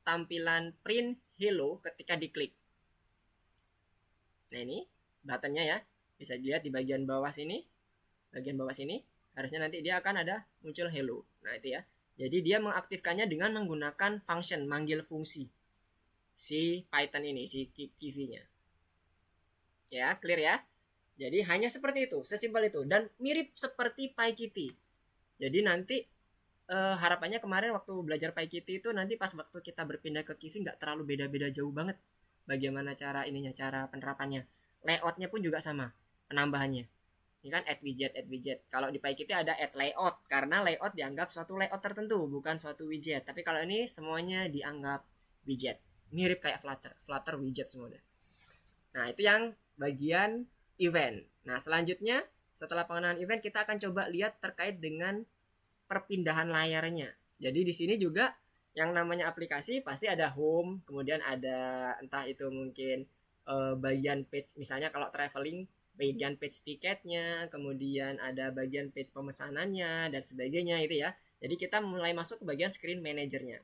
tampilan print hello ketika diklik. Nah, ini buttonnya ya, bisa dilihat di bagian bawah sini. Bagian bawah sini harusnya nanti dia akan ada muncul hello. Nah, itu ya. Jadi dia mengaktifkannya dengan menggunakan function, manggil fungsi si Python ini, si Kivy-nya. Ya, clear ya. Jadi hanya seperti itu, sesimpel itu, dan mirip seperti PyKitty. Jadi nanti harapannya kemarin waktu belajar PyKitty itu nanti pas waktu kita berpindah ke Kivy nggak terlalu beda-beda jauh banget. Bagaimana cara penerapannya. Layoutnya pun juga sama, penambahannya. Ini kan add widget. Kalau di PyKitty ada add layout, karena layout dianggap suatu layout tertentu, bukan suatu widget. Tapi kalau ini semuanya dianggap widget. Mirip kayak Flutter widget semuanya. Nah, itu yang bagian event. Nah, selanjutnya setelah pengenalan event kita akan coba lihat terkait dengan perpindahan layarnya. Jadi di sini juga Yang namanya aplikasi pasti ada home, kemudian ada entah itu mungkin bagian page, misalnya kalau traveling bagian page tiketnya, kemudian ada bagian page pemesanannya dan sebagainya itu ya. Jadi kita mulai masuk ke bagian screen manajernya.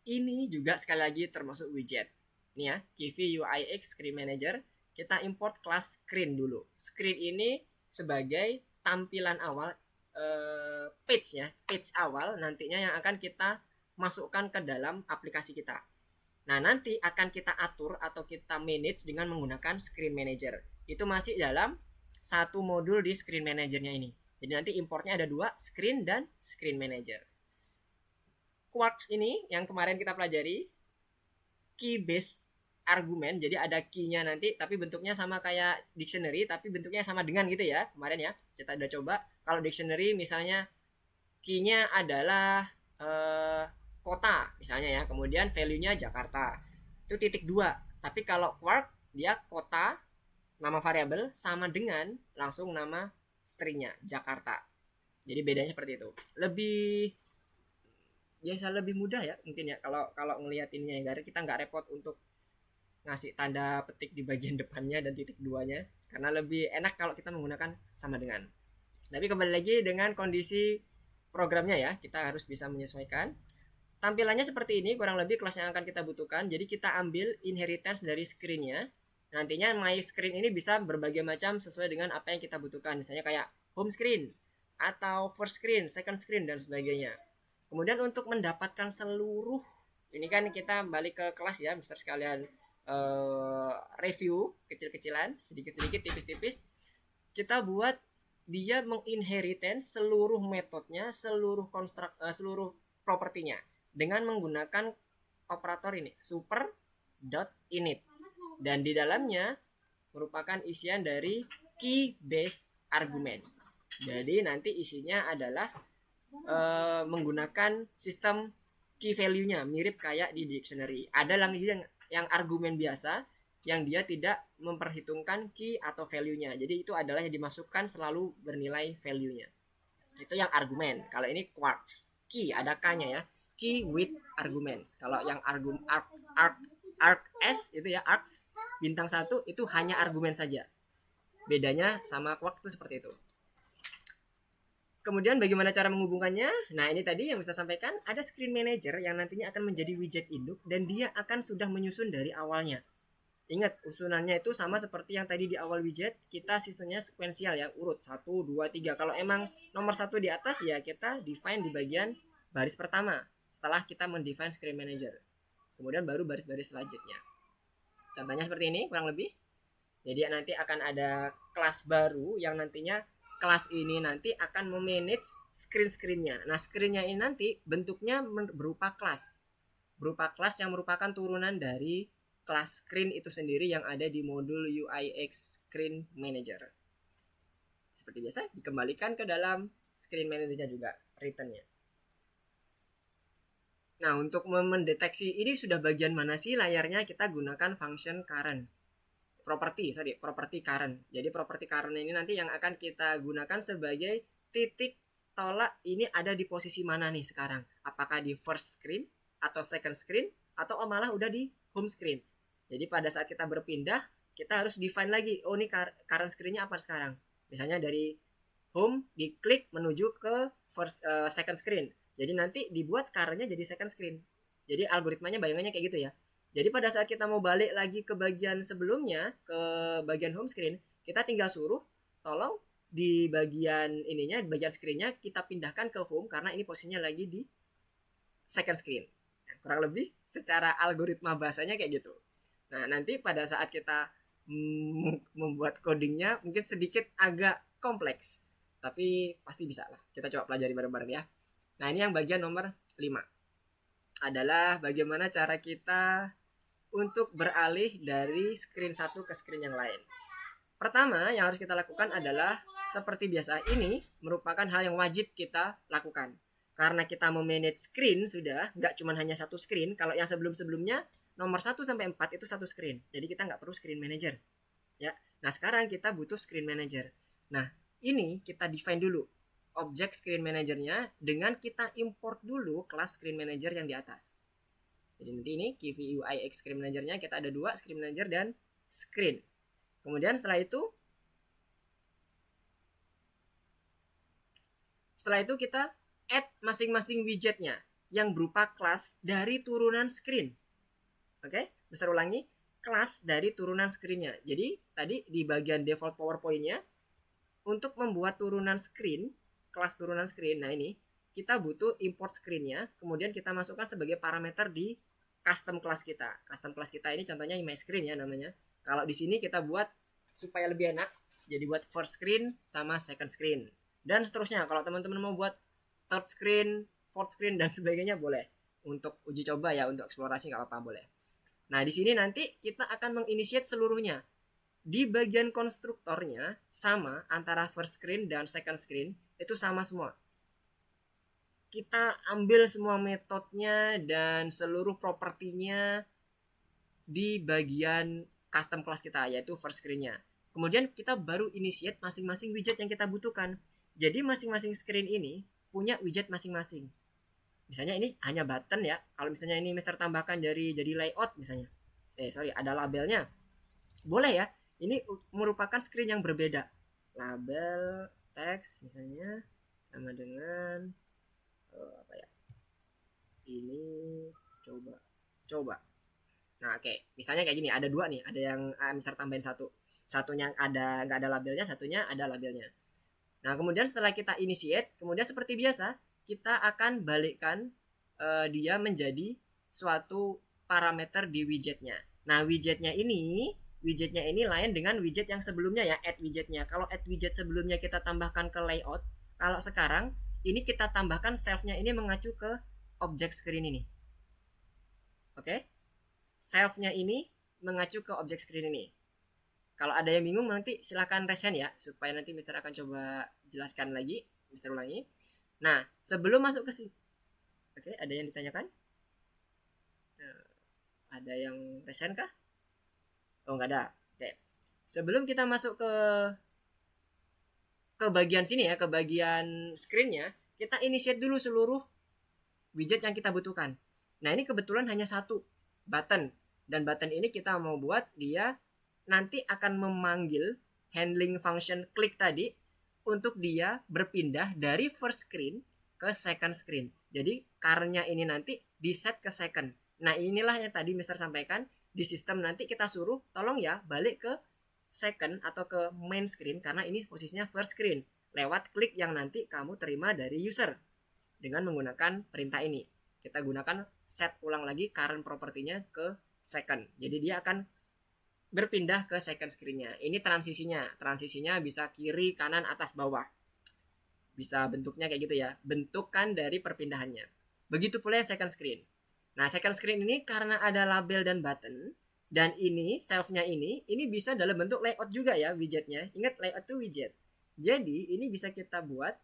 Ini juga sekali lagi termasuk widget. Ini ya, Kivy UIX Screen Manager. Kita import kelas screen dulu. Screen ini sebagai tampilan awal page ya, page awal nantinya yang akan kita masukkan ke dalam aplikasi kita. Nah, nanti akan kita atur atau kita manage dengan menggunakan Screen Manager. Itu masih dalam satu modul di Screen Manajernya ini. Jadi nanti importnya ada dua, Screen dan Screen Manager. Quarks ini yang kemarin kita pelajari, key based argument, jadi ada key-nya nanti tapi bentuknya sama kayak dictionary tapi bentuknya sama dengan gitu ya. Kemarin ya kita udah coba, kalau dictionary misalnya key-nya adalah kota misalnya ya, kemudian value-nya Jakarta, itu titik 2. Tapi kalau Quark dia kota nama variabel sama dengan langsung nama stringnya Jakarta. Jadi bedanya seperti itu. Lebih mudah ya mungkin ya kalau ngelihat ininya ya, kita nggak repot untuk ngasih tanda petik di bagian depannya dan titik 2-nya, karena lebih enak kalau kita menggunakan sama dengan. Tapi kembali lagi dengan kondisi programnya ya, kita harus bisa menyesuaikan. Tampilannya seperti ini kurang lebih kelas yang akan kita butuhkan. Jadi kita ambil inheritance dari screen-nya. Nantinya my screen ini bisa berbagai macam sesuai dengan apa yang kita butuhkan. Misalnya kayak home screen atau first screen, second screen dan sebagainya. Kemudian untuk mendapatkan seluruh ini kan kita balik ke kelas ya, Mister sekalian review kecil-kecilan, sedikit-sedikit, tipis-tipis. Kita buat dia menginheritance seluruh metodenya, seluruh seluruh propertinya dengan menggunakan operator ini super.init, dan di dalamnya merupakan isian dari key base argument. Jadi nanti isinya adalah menggunakan sistem key value-nya mirip kayak di dictionary. Ada lagi yang argumen biasa yang dia tidak memperhitungkan key atau value-nya. Jadi itu adalah yang dimasukkan selalu bernilai value-nya. Itu yang argumen. Kalau ini quarks, key ada K-nya ya. Key with arguments. Kalau yang arg S itu ya, args bintang 1 itu hanya argumen saja. Bedanya sama quark itu seperti itu. Kemudian bagaimana cara menghubungkannya? Nah, ini tadi yang bisa sampaikan, ada screen manager yang nantinya akan menjadi widget induk dan dia akan sudah menyusun dari awalnya. Ingat, usunannya itu sama seperti yang tadi di awal widget, kita susunnya sekuensial ya, urut 1, 2, 3. Kalau emang nomor 1 di atas ya kita define di bagian baris pertama setelah kita mendefine screen manager. Kemudian baru baris-baris selanjutnya. Contohnya seperti ini kurang lebih. Jadi nanti akan ada kelas baru yang nantinya kelas ini nanti akan memanage screen-screennya. Nah, screennya ini nanti bentuknya berupa kelas. Berupa kelas yang merupakan turunan dari kelas screen itu sendiri yang ada di modul UIX Screen Manager. Seperti biasa, dikembalikan ke dalam screen manager juga, return-nya. Nah, untuk mendeteksi ini sudah bagian mana sih layarnya, kita gunakan function current. Property current. Jadi property current ini nanti yang akan kita gunakan sebagai titik tolak ini ada di posisi mana nih sekarang. Apakah di first screen atau second screen atau malah udah di home screen. Jadi pada saat kita berpindah, kita harus define lagi, oh ini current screen-nya apa sekarang. Misalnya dari home diklik menuju ke second screen. Jadi nanti dibuat current-nya jadi second screen. Jadi algoritmanya bayangannya kayak gitu ya. Jadi pada saat kita mau balik lagi ke bagian sebelumnya, ke bagian home screen, kita tinggal suruh tolong di bagian ininya, bagian screen-nya kita pindahkan ke home karena ini posisinya lagi di second screen. Nah, kurang lebih secara algoritma bahasanya kayak gitu. Nah, nanti pada saat kita membuat codingnya mungkin sedikit agak kompleks, tapi pasti bisa lah. Kita coba pelajari bareng-bareng ya. Nah, ini yang bagian nomor 5 adalah bagaimana cara kita untuk beralih dari screen satu ke screen yang lain. Pertama yang harus kita lakukan adalah seperti biasa, ini merupakan hal yang wajib kita lakukan. Karena kita memanage screen sudah, nggak cuma hanya satu screen. Kalau yang sebelum-sebelumnya nomor 1 sampai 4 itu satu screen. Jadi kita nggak perlu screen manager. Ya. Nah, sekarang kita butuh screen manager. Nah, ini kita define dulu. objek screen manajernya dengan kita import dulu kelas screen manager yang di atas. Jadi nanti ini Kivy UI X screen manajernya kita ada dua, screen manager dan screen. Kemudian setelah itu kita add masing-masing widgetnya yang berupa kelas dari turunan screen. Oke, bisa ulangi, kelas dari turunan screen-nya. Jadi tadi di bagian default PowerPoint-nya untuk membuat turunan screen, kelas turunan screen, nah ini kita butuh import screen-nya, kemudian kita masukkan sebagai parameter di custom class kita. Custom class kita ini contohnya MyScreen ya namanya. Kalau di sini kita buat supaya lebih enak, jadi buat first screen sama second screen. Dan seterusnya, kalau teman-teman mau buat third screen, fourth screen, dan sebagainya boleh. Untuk uji coba ya, untuk eksplorasi nggak apa-apa boleh. Nah, di sini nanti kita akan menginitiate seluruhnya. Di bagian konstruktornya sama antara first screen dan second screen itu sama semua. Kita ambil semua metodenya dan seluruh propertinya di bagian custom class kita, yaitu first screen-nya. Kemudian kita baru initiate masing-masing widget yang kita butuhkan. Jadi masing-masing screen ini punya widget masing-masing. Misalnya ini hanya button ya. Kalau misalnya ini Mister tambahkan jadi layout misalnya. Ada labelnya. Boleh ya. Ini merupakan screen yang berbeda. Label teks misalnya sama dengan apa ya? Ini coba. Nah, oke. Misalnya kayak gini, ada dua nih, ada yang Mister tambahin satu. Satunya nggak ada labelnya, satunya ada labelnya. Nah, kemudian setelah kita initiate, kemudian seperti biasa kita akan balikkan dia menjadi suatu parameter di widgetnya. Nah, widgetnya ini lain dengan widget yang sebelumnya ya, add widgetnya. Kalau add widget sebelumnya kita tambahkan ke layout, kalau sekarang ini kita tambahkan self-nya ini mengacu ke object screen ini. Oke? Self-nya ini mengacu ke object screen ini. Kalau ada yang bingung nanti silahkan resen ya, supaya nanti Mister akan coba jelaskan lagi, Mister ulangi. Nah, sebelum masuk ke sini, oke, ada yang ditanyakan? Ada yang resen kah? Oh, nggak ada. Oke. Sebelum kita masuk ke bagian sini ya, ke bagian screen-nya, kita initiate dulu seluruh widget yang kita butuhkan. Nah, ini kebetulan hanya satu, button. Dan button ini kita mau buat dia nanti akan memanggil handling function klik tadi untuk dia berpindah dari first screen ke second screen. Jadi karnya ini nanti di set ke second. Nah, inilah yang tadi Mister sampaikan, di sistem nanti kita suruh tolong ya balik ke second atau ke main screen karena ini posisinya first screen lewat klik yang nanti kamu terima dari user dengan menggunakan perintah ini. Kita gunakan set ulang lagi current propertinya ke second. Jadi dia akan berpindah ke second screen-nya. Ini transisinya. Transisinya bisa kiri, kanan, atas, bawah. Bisa bentuknya kayak gitu ya. Bentukan dari perpindahannya. Begitu pula second screen. Nah, second screen ini karena ada label dan button, dan ini self-nya ini bisa dalam bentuk layout juga ya widgetnya. Ingat layout itu widget. Jadi ini bisa kita buat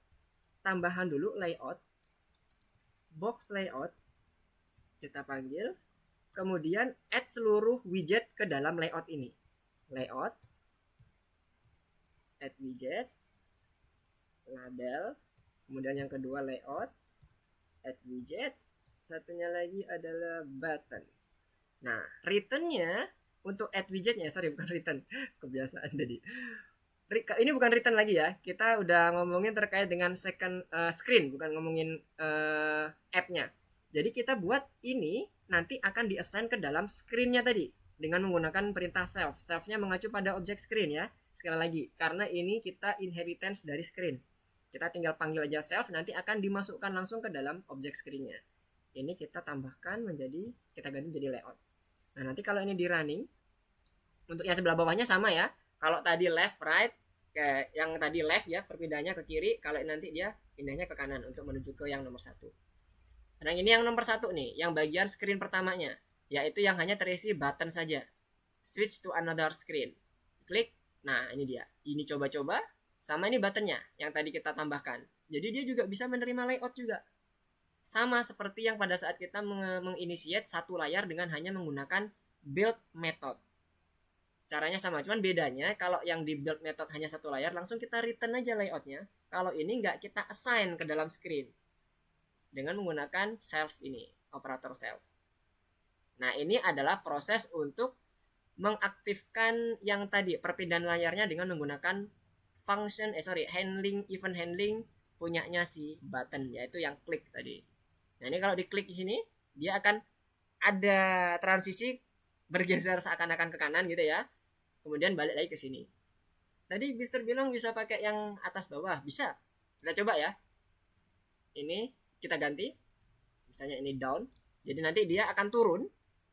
tambahan dulu layout, box layout, kita panggil, kemudian add seluruh widget ke dalam layout ini. Layout, add widget, label, kemudian yang kedua layout, add widget, satunya lagi adalah button. Nah, return-nya untuk add widgetnya, bukan return, kebiasaan tadi. Ini bukan return lagi ya, kita udah ngomongin terkait dengan second screen, bukan ngomongin app-nya. Jadi kita buat ini nanti akan di-assign ke dalam screen-nya tadi dengan menggunakan perintah self. Self-nya mengacu pada object screen ya. Sekali lagi, karena ini kita inheritance dari screen. Kita tinggal panggil aja self, nanti akan dimasukkan langsung ke dalam object screen-nya. Ini kita tambahkan kita ganti jadi layout. Nah, nanti kalau ini di running, untuk yang sebelah bawahnya sama ya. Kalau tadi left, right, kayak yang tadi left ya, perpindahannya ke kiri. Kalau nanti dia pindahnya ke kanan untuk menuju ke yang nomor 1. Nah, ini yang nomor 1 nih, yang bagian screen pertamanya, yaitu yang hanya terisi button saja. Switch to another screen. Klik. Nah, ini dia. Ini coba-coba, sama ini buttonnya yang tadi kita tambahkan. Jadi dia juga bisa menerima layout juga. Sama seperti yang pada saat kita menginitiate satu layar dengan hanya menggunakan build method. Caranya sama, cuman bedanya kalau yang di build method hanya satu layar, langsung kita return aja layoutnya. Kalau ini nggak kita assign ke dalam screen dengan menggunakan self ini, operator self. Nah, ini adalah proses untuk mengaktifkan yang tadi perpindahan layarnya dengan menggunakan function event handling punyanya si button, yaitu yang klik tadi. Nah, ini kalau diklik di sini dia akan ada transisi bergeser seakan-akan ke kanan gitu ya. Kemudian balik lagi ke sini. Tadi Mister bilang bisa pakai yang atas bawah, bisa. Kita coba ya. Ini kita ganti. Misalnya ini down. Jadi nanti dia akan turun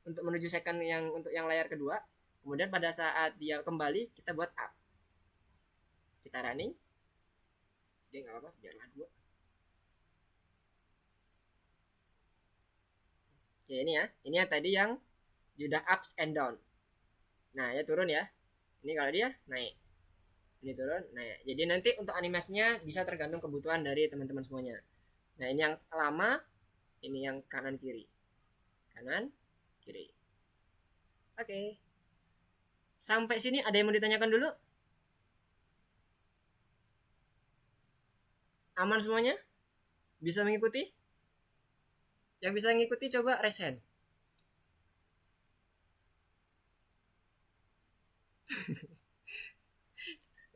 untuk menuju second yang untuk yang layar kedua. Kemudian pada saat dia kembali kita buat up. Kita running. Oke, nggak apa-apa, biarlah 2. Oke, ini ya. Ini yang tadi yang sudah ups and down. Nah, ya turun ya. Ini kalau dia naik. Ini turun. Nah, jadi nanti untuk animasinya bisa tergantung kebutuhan dari teman-teman semuanya. Nah, ini yang lama, ini yang kanan kiri. Kanan, kiri. Oke. Sampai sini ada yang mau ditanyakan dulu? Aman semuanya? Bisa mengikuti? Yang bisa mengikuti coba raise hand.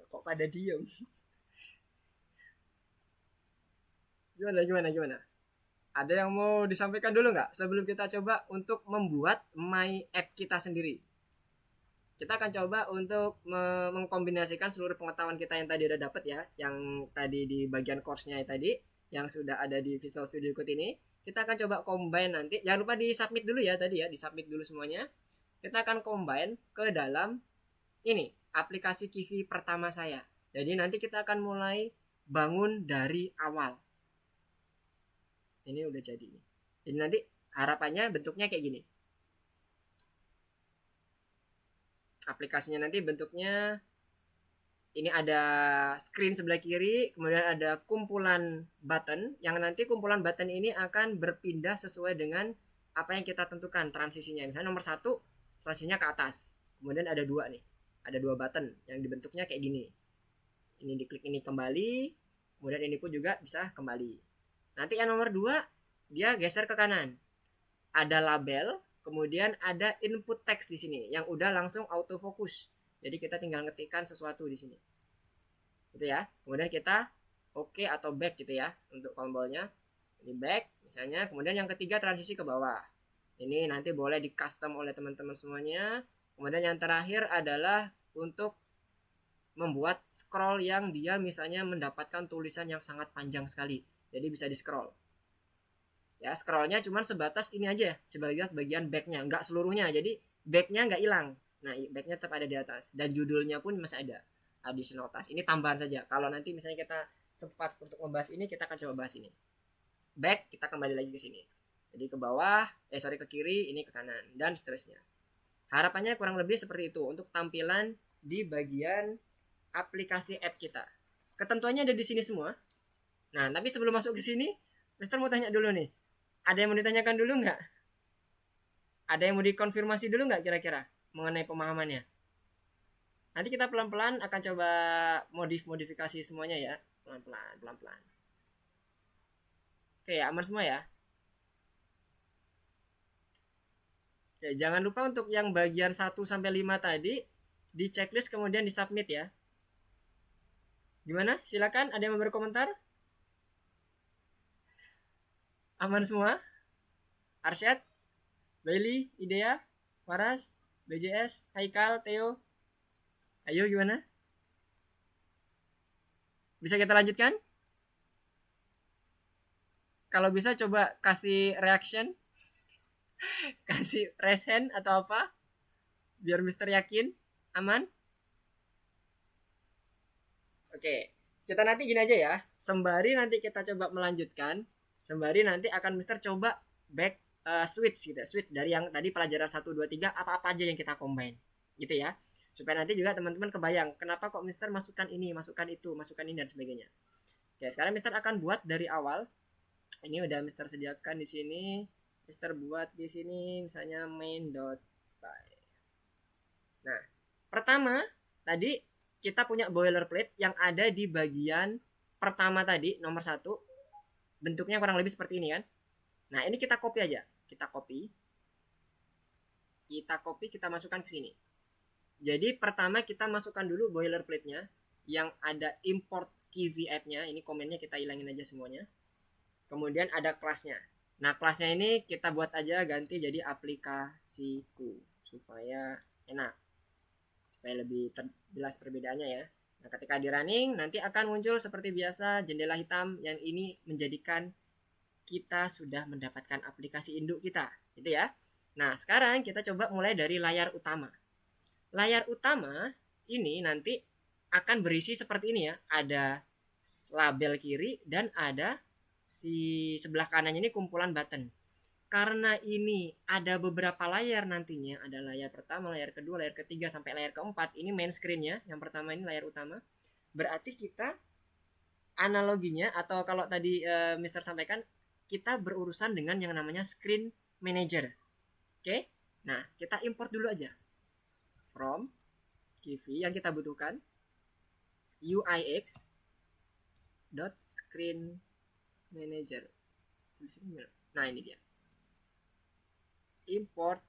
Kok pada diem? Gimana? Ada yang mau disampaikan dulu nggak sebelum kita coba untuk membuat my app kita sendiri? Kita akan coba untuk mengkombinasikan seluruh pengetahuan kita yang tadi udah dapat ya, yang tadi di bagian course-nya tadi, yang sudah ada di Visual Studio Code ini. Kita akan coba combine nanti. Jangan lupa di submit dulu ya tadi ya, di submit dulu semuanya. Kita akan combine ke dalam ini aplikasi Kivi pertama saya. Jadi nanti kita akan mulai bangun dari awal. Ini udah jadi nih. Jadi nanti harapannya bentuknya kayak gini. Aplikasinya nanti bentuknya ini ada screen sebelah kiri, kemudian ada kumpulan button, yang nanti kumpulan button ini akan berpindah sesuai dengan apa yang kita tentukan transisinya. Misalnya nomor 1 transisinya ke atas, kemudian ada 2 nih, ada 2 button yang dibentuknya kayak gini. Ini diklik ini kembali, kemudian ini pun juga bisa kembali. Nanti yang nomor 2 dia geser ke kanan, ada label, kemudian ada input text di sini yang udah langsung autofocus. Jadi kita tinggal ngetikkan sesuatu di sini. Gitu ya. Kemudian kita oke atau back gitu ya untuk tombolnya. Ini back misalnya. Kemudian yang ketiga transisi ke bawah. Ini nanti boleh di custom oleh teman-teman semuanya. Kemudian yang terakhir adalah untuk membuat scroll yang dia misalnya mendapatkan tulisan yang sangat panjang sekali. Jadi bisa di scroll. Ya, scrollnya cuma sebatas ini aja, sebagai bagian backnya, nggak seluruhnya. Jadi backnya nggak hilang. Nah, backnya tetap ada di atas dan judulnya pun masih ada. Additional task. Ini tambahan saja. Kalau nanti misalnya kita sempat untuk membahas ini, kita akan coba bahas ini. Back, kita kembali lagi ke sini. Jadi ke bawah, ke kiri, ini ke kanan dan seterusnya. Harapannya kurang lebih seperti itu untuk tampilan di bagian aplikasi app kita. Ketentuannya ada di sini semua. Nah, tapi sebelum masuk ke sini, Mister mau tanya dulu nih. Ada yang mau ditanyakan dulu nggak? Ada yang mau dikonfirmasi dulu nggak kira-kira mengenai pemahamannya? Nanti kita pelan-pelan akan coba modifikasi semuanya ya. Pelan-pelan. Oke, aman semua ya? Oke, jangan lupa untuk yang bagian 1-5 tadi di checklist kemudian di submit ya. Gimana? Silakan, ada yang mau berkomentar? Aman semua? Arsyad? Bailey? Idea? Faras? BJS? Haikal? Theo? Ayo gimana? Bisa kita lanjutkan? Kalau bisa coba kasih reaction, kasih raise hand atau apa, biar Mister yakin aman. Oke, kita nanti gini aja ya. Sembari nanti kita coba melanjutkan, sembari nanti akan Mister coba back switch gitu, switch dari yang tadi pelajaran 1, 2, 3 apa-apa aja yang kita combine, gitu ya. Supaya nanti juga teman-teman kebayang kenapa kok Mister masukkan ini, masukkan itu, masukkan ini dan sebagainya. Oke, sekarang Mister akan buat dari awal. Ini udah Mister sediakan di sini. Mister buat di sini misalnya main.py. Nah, pertama tadi kita punya boilerplate yang ada di bagian pertama tadi, nomor 1, bentuknya kurang lebih seperti ini kan. Nah, ini kita copy aja. Kita copy, kita masukkan ke sini. Jadi pertama kita masukkan dulu boilerplate-nya yang ada import Kiwi app-nya. Ini komennya kita hilangin aja semuanya. Kemudian ada kelasnya. Nah, kelasnya ini kita buat aja ganti jadi aplikasiku supaya enak, supaya lebih jelas perbedaannya ya. Nah, ketika di running nanti akan muncul seperti biasa jendela hitam yang ini menjadikan kita sudah mendapatkan aplikasi induk kita, gitu ya. Nah, sekarang kita coba mulai dari layar utama. Layar utama ini nanti akan berisi seperti ini ya. Ada label kiri dan ada si sebelah kanannya ini kumpulan button. Karena ini ada beberapa layar nantinya, ada layar pertama, layar kedua, layar ketiga sampai layar keempat. Ini main screen-nya. Yang pertama ini layar utama. Berarti kita analoginya atau kalau tadi Mister sampaikan, kita berurusan dengan yang namanya screen manager. Oke? Nah, kita import dulu aja. From Kiwi yang kita butuhkan UIX dot screen manager. Nah, ini dia. Import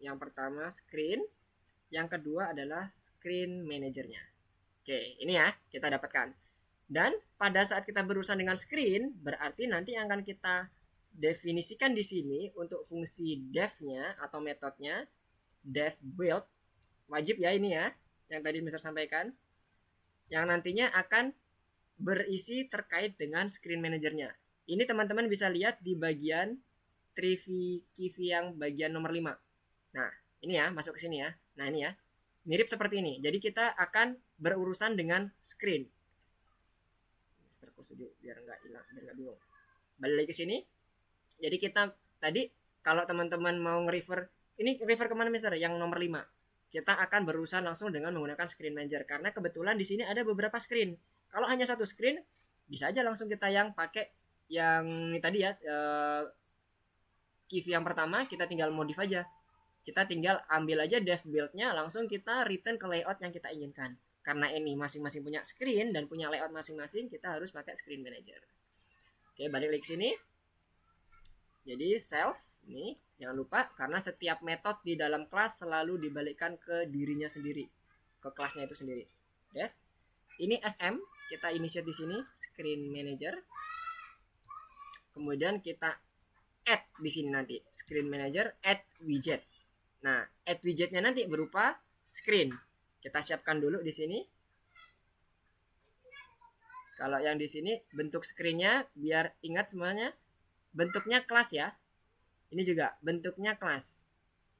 yang pertama screen, yang kedua adalah screen manajernya. Oke, ini ya kita dapatkan. Dan pada saat kita berurusan dengan screen, berarti nanti yang akan kita definisikan di sini untuk fungsi dev-nya atau metodenya dev build, wajib ya ini ya yang tadi Mister sampaikan, yang nantinya akan berisi terkait dengan screen manajernya. Ini teman-teman bisa lihat di bagian Kiwi yang bagian nomor 5. Nah, ini ya, masuk ke sini ya. Nah, ini ya. Mirip seperti ini. Jadi kita akan berurusan dengan screen. Mister Kusudu biar nggak hilang, biar nggak bingung. Balik lagi ke sini. Jadi kita tadi kalau teman-teman mau nge-refer, ini refer kemana Mister? Yang nomor 5. Kita akan berurusan langsung dengan menggunakan screen manager karena kebetulan di sini ada beberapa screen. Kalau hanya satu screen, bisa aja langsung kita yang pakai yang ini tadi ya, Kiwi yang pertama kita tinggal modif aja. Kita tinggal ambil aja dev build-nya, langsung kita return ke layout yang kita inginkan. Karena ini masing-masing punya screen dan punya layout masing-masing, kita harus pakai screen manager. Oke, balik lagi ke sini. Jadi self ini jangan lupa karena setiap metode di dalam kelas selalu dibalikkan ke dirinya sendiri, ke kelasnya itu sendiri. Dev. Ini SM, kita initiate di sini screen manager. Kemudian kita add di sini nanti screen manager add widget. Nah, add widgetnya nanti berupa screen. Kita siapkan dulu di sini. Kalau yang di sini bentuk screennya biar ingat semuanya bentuknya kelas ya. Ini juga bentuknya kelas.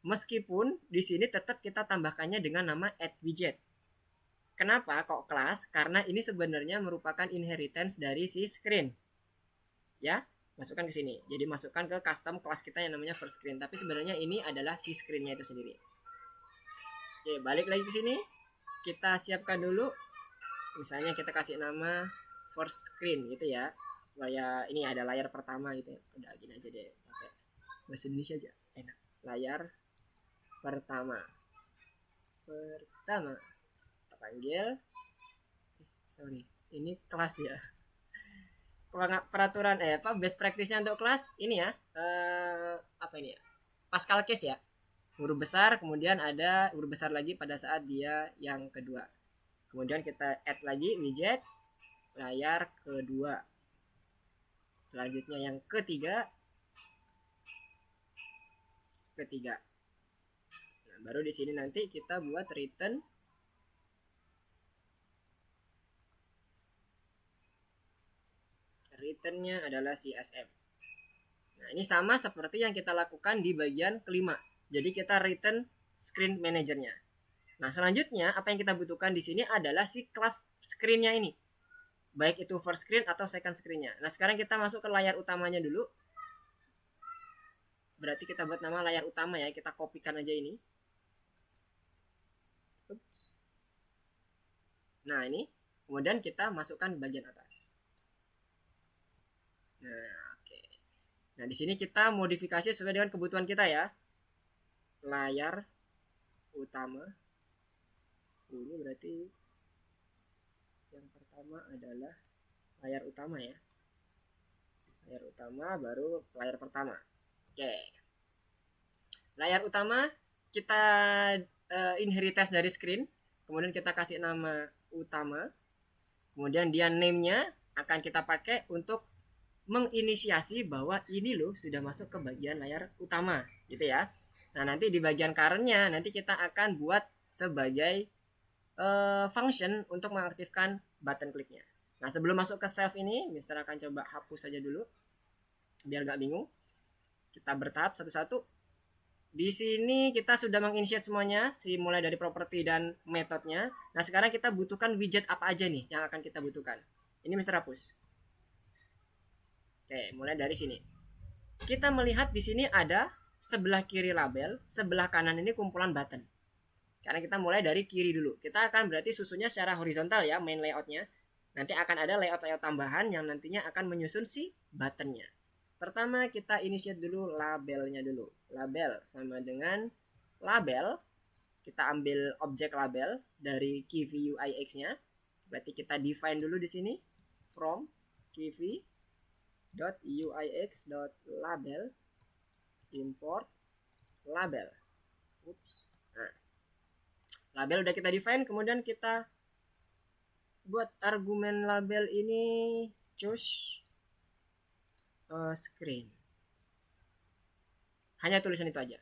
Meskipun di sini tetap kita tambahkannya dengan nama add widget. Kenapa kok kelas? Karena ini sebenarnya merupakan inheritance dari si screen. Ya, masukkan ke sini. Jadi masukkan ke custom kelas kita yang namanya first screen. Tapi sebenarnya ini adalah si screen-nya itu sendiri. Oke, balik lagi ke sini. Kita siapkan dulu. Misalnya kita kasih nama first screen gitu ya. Supaya ini ada layar pertama gitu ya. Udah gini aja deh. Pakai bahasa Indonesia aja. Enak. Layar pertama. Pertama. Kita panggil. Sorry. Ini kelas ya. Peraturan best practice-nya untuk kelas ini ya, apa ini ya, Pascal case ya, huruf besar, kemudian ada huruf besar lagi pada saat dia yang kedua, kemudian kita add lagi widget layar kedua, selanjutnya yang ketiga, nah, baru di sini nanti kita buat return returnnya adalah CSM. Nah, ini sama seperti yang kita lakukan di bagian kelima. Jadi kita return screen manajernya. Nah, selanjutnya apa yang kita butuhkan di sini adalah si kelas screen-nya ini. Baik itu first screen atau second screen-nya. Nah, sekarang kita masuk ke layar utamanya dulu. Berarti kita buat nama layar utama ya. Kita kopikan aja ini. Ups. Nah, ini. Kemudian kita masukkan bagian atas. Nah, oke. Nah, di sini kita modifikasi sesuai dengan kebutuhan kita ya. Layar utama. Ini berarti yang pertama adalah layar utama ya. Layar utama baru layar pertama. Oke. Layar utama kita inheritance dari screen, kemudian kita kasih nama utama. Kemudian dia name-nya akan kita pakai untuk menginisiasi bahwa ini loh sudah masuk ke bagian layar utama gitu ya. Nah, nanti di bagian current-nya nanti kita akan buat sebagai function untuk mengaktifkan button kliknya. Nah, sebelum masuk ke save ini, Mister akan coba hapus saja dulu biar gak bingung. Kita bertahap satu-satu. Di sini kita sudah menginisiasi semuanya, mulai dari properti dan metodenya. Nah, sekarang kita butuhkan widget apa aja nih yang akan kita butuhkan. Ini Mister hapus. Oke, mulai dari sini. Kita melihat di sini ada sebelah kiri label, sebelah kanan ini kumpulan button. Karena kita mulai dari kiri dulu. Kita akan berarti susunnya secara horizontal ya, main layoutnya. Nanti akan ada layout-layout tambahan yang nantinya akan menyusun si buttonnya. Pertama kita initiate dulu labelnya dulu. Label sama dengan label. Kita ambil objek label dari key UIX-nya. Berarti kita define dulu di sini from key.uix.label import label. Nah, label udah kita define, kemudian kita buat argumen label ini choose screen. Hanya tulisan itu aja.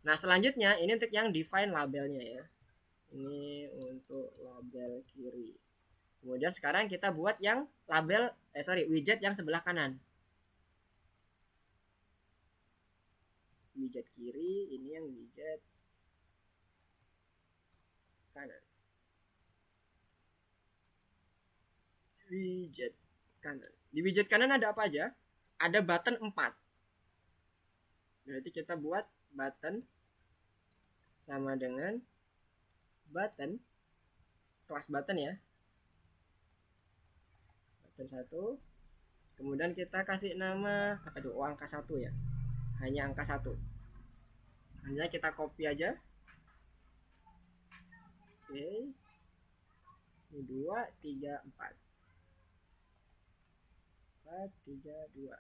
Nah, selanjutnya ini untuk yang define labelnya ya. Ini untuk label kiri. Kemudian sekarang kita buat yang label widget yang sebelah kanan. Widget kiri, ini yang widget kanan. Widget kanan. Di widget kanan ada apa aja? Ada button 4. Berarti kita buat button sama dengan button kelas button ya. Button 1. Kemudian kita kasih nama apa itu? Angka 1 ya. Hanya angka 1. Hanya kita copy aja. Oke. Ini 2, 3, 4. 4, 3, 2.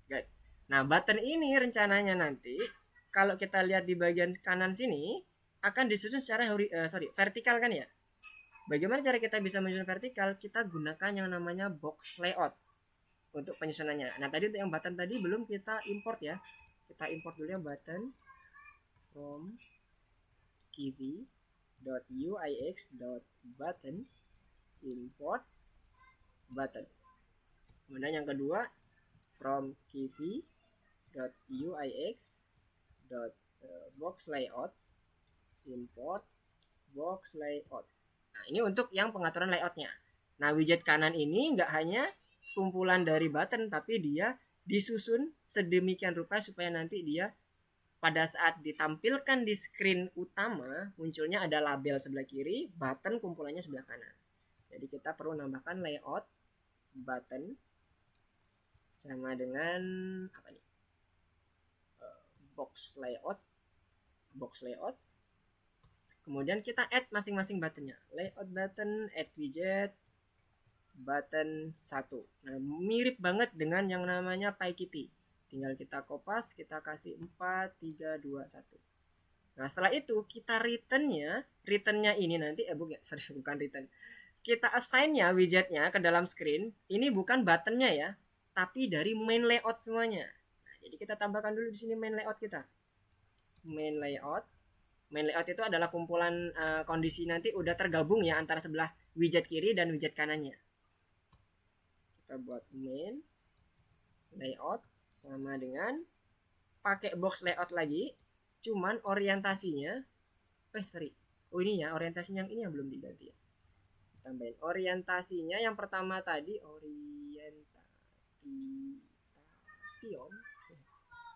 Good. Nah, button ini rencananya nanti kalau kita lihat di bagian kanan sini akan disusun secara vertikal kan ya. Bagaimana cara kita bisa menyusun vertikal? Kita gunakan yang namanya box layout untuk penyusunannya. Nah, tadi untuk yang button tadi belum kita import ya. Kita import dulu yang button from key.uix.button import button. Kemudian yang kedua from key.uix.boxLayout import box layout. Nah, ini untuk yang pengaturan layoutnya. Nah, widget kanan ini nggak hanya kumpulan dari button, tapi dia disusun sedemikian rupa supaya nanti dia pada saat ditampilkan di screen utama munculnya ada label sebelah kiri, button kumpulannya sebelah kanan. Jadi kita perlu nambahkan layout button sama dengan apa nih? Box layout. Kemudian kita add masing-masing buttonnya. Layout button, add widget, button 1. Nah, mirip banget dengan yang namanya PyKitty. Tinggal kita kopas, kita kasih 4, 3, 2, 1. Nah, setelah itu kita returnnya ini nanti bukan return. Kita assign-nya widgetnya ke dalam screen. Ini bukan buttonnya ya, tapi dari main layout semuanya. Nah, jadi kita tambahkan dulu di sini main layout kita. Main layout itu adalah kumpulan kondisi nanti udah tergabung ya antara sebelah widget kiri dan widget kanannya. Kita buat main layout sama dengan pakai box layout lagi, cuman orientasinya ini ya, orientasinya yang ini yang belum diganti ya. Tambahin orientasinya yang pertama tadi orientation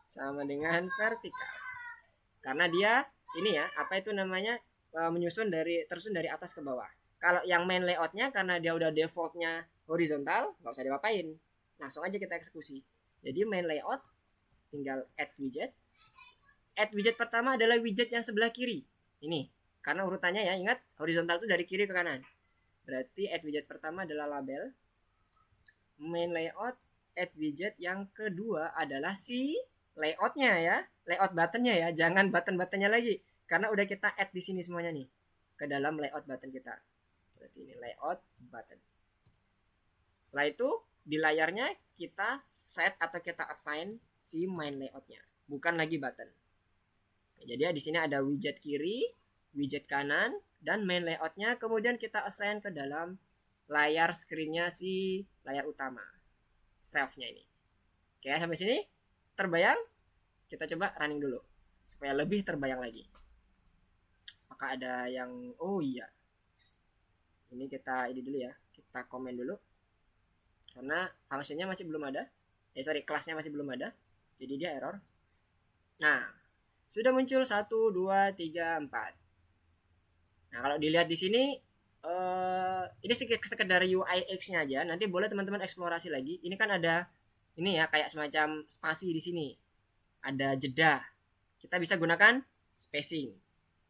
sama dengan vertikal. Karena dia ini ya, apa itu namanya, tersusun dari atas ke bawah. Kalau yang main layoutnya karena dia udah defaultnya horizontal, nggak usah diapain, langsung aja kita eksekusi. Jadi main layout tinggal add widget. Add widget pertama adalah widget yang sebelah kiri. Ini karena urutannya ya, ingat horizontal itu dari kiri ke kanan. Berarti add widget pertama adalah label. main layout, add widget. Yang kedua adalah si layoutnya ya, layout buttonnya ya, jangan button-buttonnya lagi, karena udah kita add di sini semuanya nih ke dalam layout button kita. Berarti ini layout button. Setelah itu di layarnya kita set atau kita assign si main layoutnya, bukan lagi button. Jadi di sini ada widget kiri, widget kanan, dan main layoutnya. Kemudian kita assign ke dalam layar screennya si layar utama, self-nya ini. Oke, sampai sini terbayang? Kita coba running dulu supaya lebih terbayang lagi. Apakah ada yang iya. Ini kita ini dulu ya. Kita komen dulu. Karena fungsinya masih belum ada. Kelasnya masih belum ada. Jadi dia error. Nah, sudah muncul 1 2 3 4. Nah, kalau dilihat di sini ini sekedar UI X-nya aja. Nanti boleh teman-teman eksplorasi lagi. Ini kan ada ini ya kayak semacam spasi di sini. Ada jeda. Kita bisa gunakan spacing.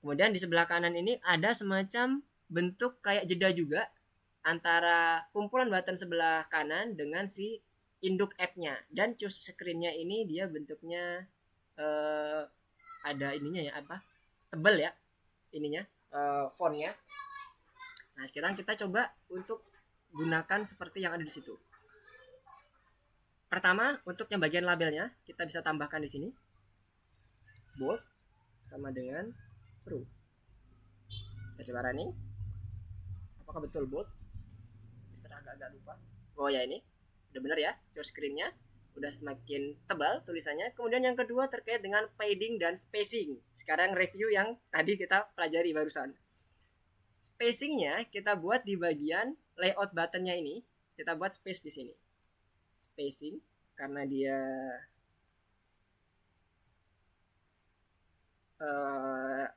Kemudian di sebelah kanan ini ada semacam bentuk kayak jeda juga antara kumpulan button sebelah kanan dengan si induk app-nya. Dan choose screen-nya ini dia bentuknya ada ininya ya, apa? Tebal ya ininya, font-nya. Nah, sekarang kita coba untuk gunakan seperti yang ada di situ. Pertama, untuk yang bagian labelnya, kita bisa tambahkan di sini bold sama dengan true. Kita coba running. Apakah betul bold? Bisa agak-agak lupa. Oh ya, ini udah benar ya. Choose screen-nya udah semakin tebal tulisannya. Kemudian yang kedua terkait dengan padding dan spacing. Sekarang review yang tadi kita pelajari barusan. Spacingnya kita buat di bagian layout buttonnya ini. Kita buat space di sini. Spacing karena dia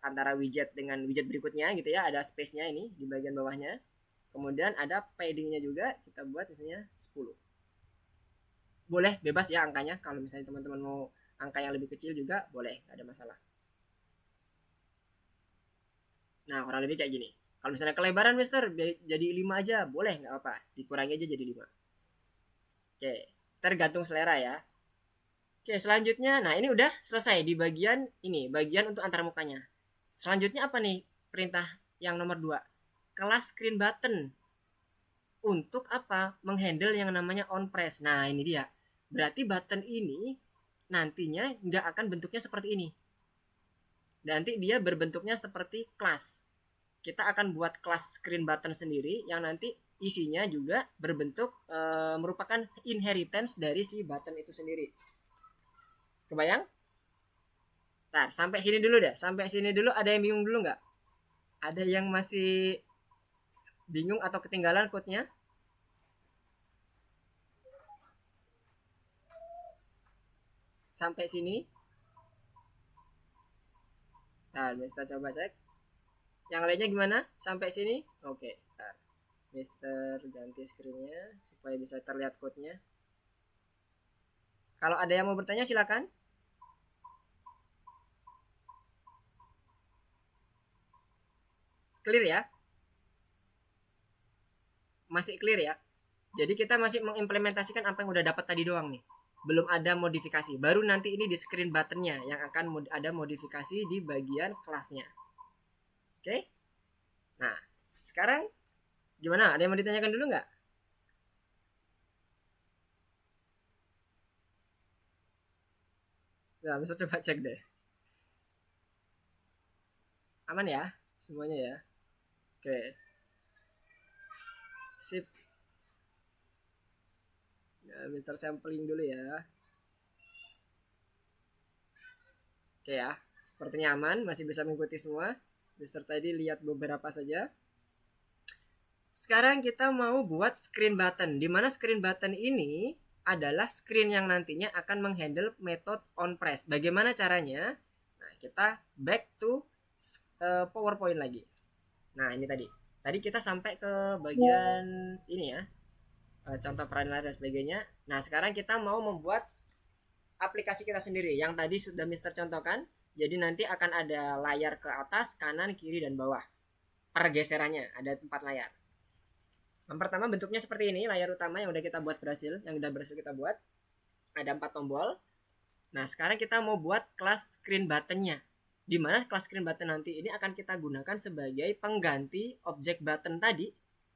antara widget dengan widget berikutnya gitu ya, ada space-nya ini di bagian bawahnya. Kemudian ada padding-nya juga, kita buat misalnya 10. Boleh bebas ya angkanya, kalau misalnya teman-teman mau angka yang lebih kecil juga boleh, nggak ada masalah. Nah, kurang lebih kayak gini. Kalau misalnya kelebaran mister jadi 5 aja, boleh, nggak apa-apa, dikurangi aja jadi 5. Oke, tergantung selera ya. Oke, selanjutnya, nah ini udah selesai di bagian ini, bagian untuk antarmukanya. Selanjutnya apa nih perintah yang nomor 2? Kelas screen button. Untuk apa? Menghandle yang namanya on press. Nah, ini dia. Berarti button ini nantinya nggak akan bentuknya seperti ini. Nanti dia berbentuknya seperti kelas. Kita akan buat kelas screen button sendiri yang nanti isinya juga berbentuk merupakan inheritance dari si button itu sendiri. Kebayang? Ntar, sampai sini dulu deh. Sampai sini dulu ada yang bingung dulu nggak? Ada yang masih bingung atau ketinggalan code-nya? Sampai sini? Nah, Mister coba cek. Yang lainnya gimana? Sampai sini? Oke. Ntar. Mister ganti screen-nya supaya bisa terlihat code-nya. Kalau ada yang mau bertanya silakan. Clear ya? Masih clear ya? Jadi kita masih mengimplementasikan apa yang udah dapat tadi doang nih. Belum ada modifikasi. Baru nanti ini di screen buttonnya yang akan ada modifikasi di bagian kelasnya. Oke? Nah, sekarang gimana? Ada yang mau ditanyakan dulu nggak? Nah, bisa coba cek deh. Aman ya? Semuanya ya? Oke. Sip. Nah, Mister sampling dulu ya. Oke ya. Sepertinya aman, masih bisa mengikuti semua. Mister tadi lihat beberapa saja. Sekarang kita mau buat screen button. Di mana screen button ini adalah screen yang nantinya akan menghandle method on press. Bagaimana caranya? Nah, kita back to PowerPoint lagi. Nah, ini tadi. Tadi kita sampai ke bagian ini ya. Contoh peran dan sebagainya. Nah, sekarang kita mau membuat aplikasi kita sendiri yang tadi sudah Mister contohkan. Jadi nanti akan ada layar ke atas, kanan, kiri, dan bawah. Pergeserannya ada 4 layar. Yang pertama bentuknya seperti ini, layar utama yang udah kita buat berhasil, yang udah berhasil kita buat. Ada 4 tombol. Nah, sekarang kita mau buat kelas screen button-nya. Di mana kelas screen button nanti ini akan kita gunakan sebagai pengganti objek button tadi,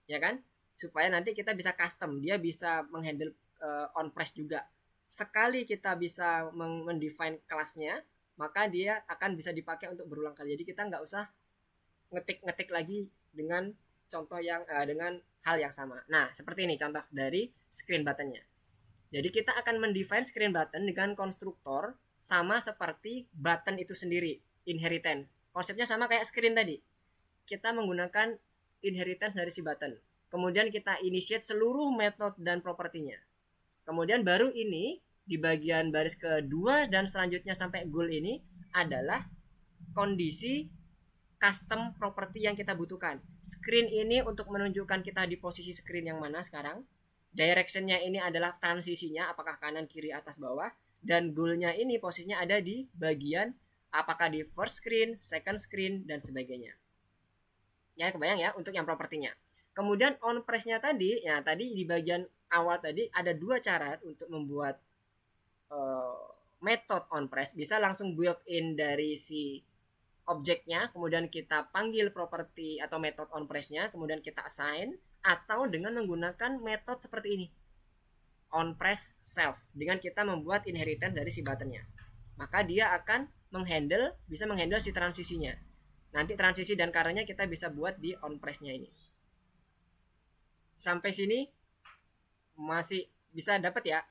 ya kan? Supaya nanti kita bisa custom, dia bisa menghandle on press juga. Sekali kita bisa mendefine kelasnya, maka dia akan bisa dipakai untuk berulang kali. Jadi kita nggak usah ngetik lagi dengan contoh yang dengan hal yang sama. Nah, seperti ini contoh dari screen button-nya. Jadi kita akan mendefine screen button dengan konstruktor sama seperti button itu sendiri, inheritance. Konsepnya sama kayak screen tadi. Kita menggunakan inheritance dari si button. Kemudian kita initiate seluruh metode dan propertinya. Kemudian baru ini di bagian baris kedua dan selanjutnya sampai goal ini adalah kondisi custom property yang kita butuhkan. Screen ini untuk menunjukkan kita di posisi screen yang mana sekarang. Directionnya ini adalah transisinya, apakah kanan, kiri, atas, bawah. Dan goalnya ini posisinya ada di bagian apakah di first screen, second screen, dan sebagainya. Ya, kebayang ya untuk yang propertinya. Kemudian on press-nya tadi, ya tadi di bagian awal tadi ada 2 cara untuk membuat method on press. Bisa langsung built in dari si objeknya, kemudian kita panggil properti atau method on press-nya, kemudian kita assign, atau dengan menggunakan metode seperti ini, on press self, dengan kita membuat inheritance dari si buttonnya, maka dia akan bisa menghandle si transisinya. Nanti transisi dan karenanya kita bisa buat di on press-nya ini. Sampai sini masih bisa dapat ya.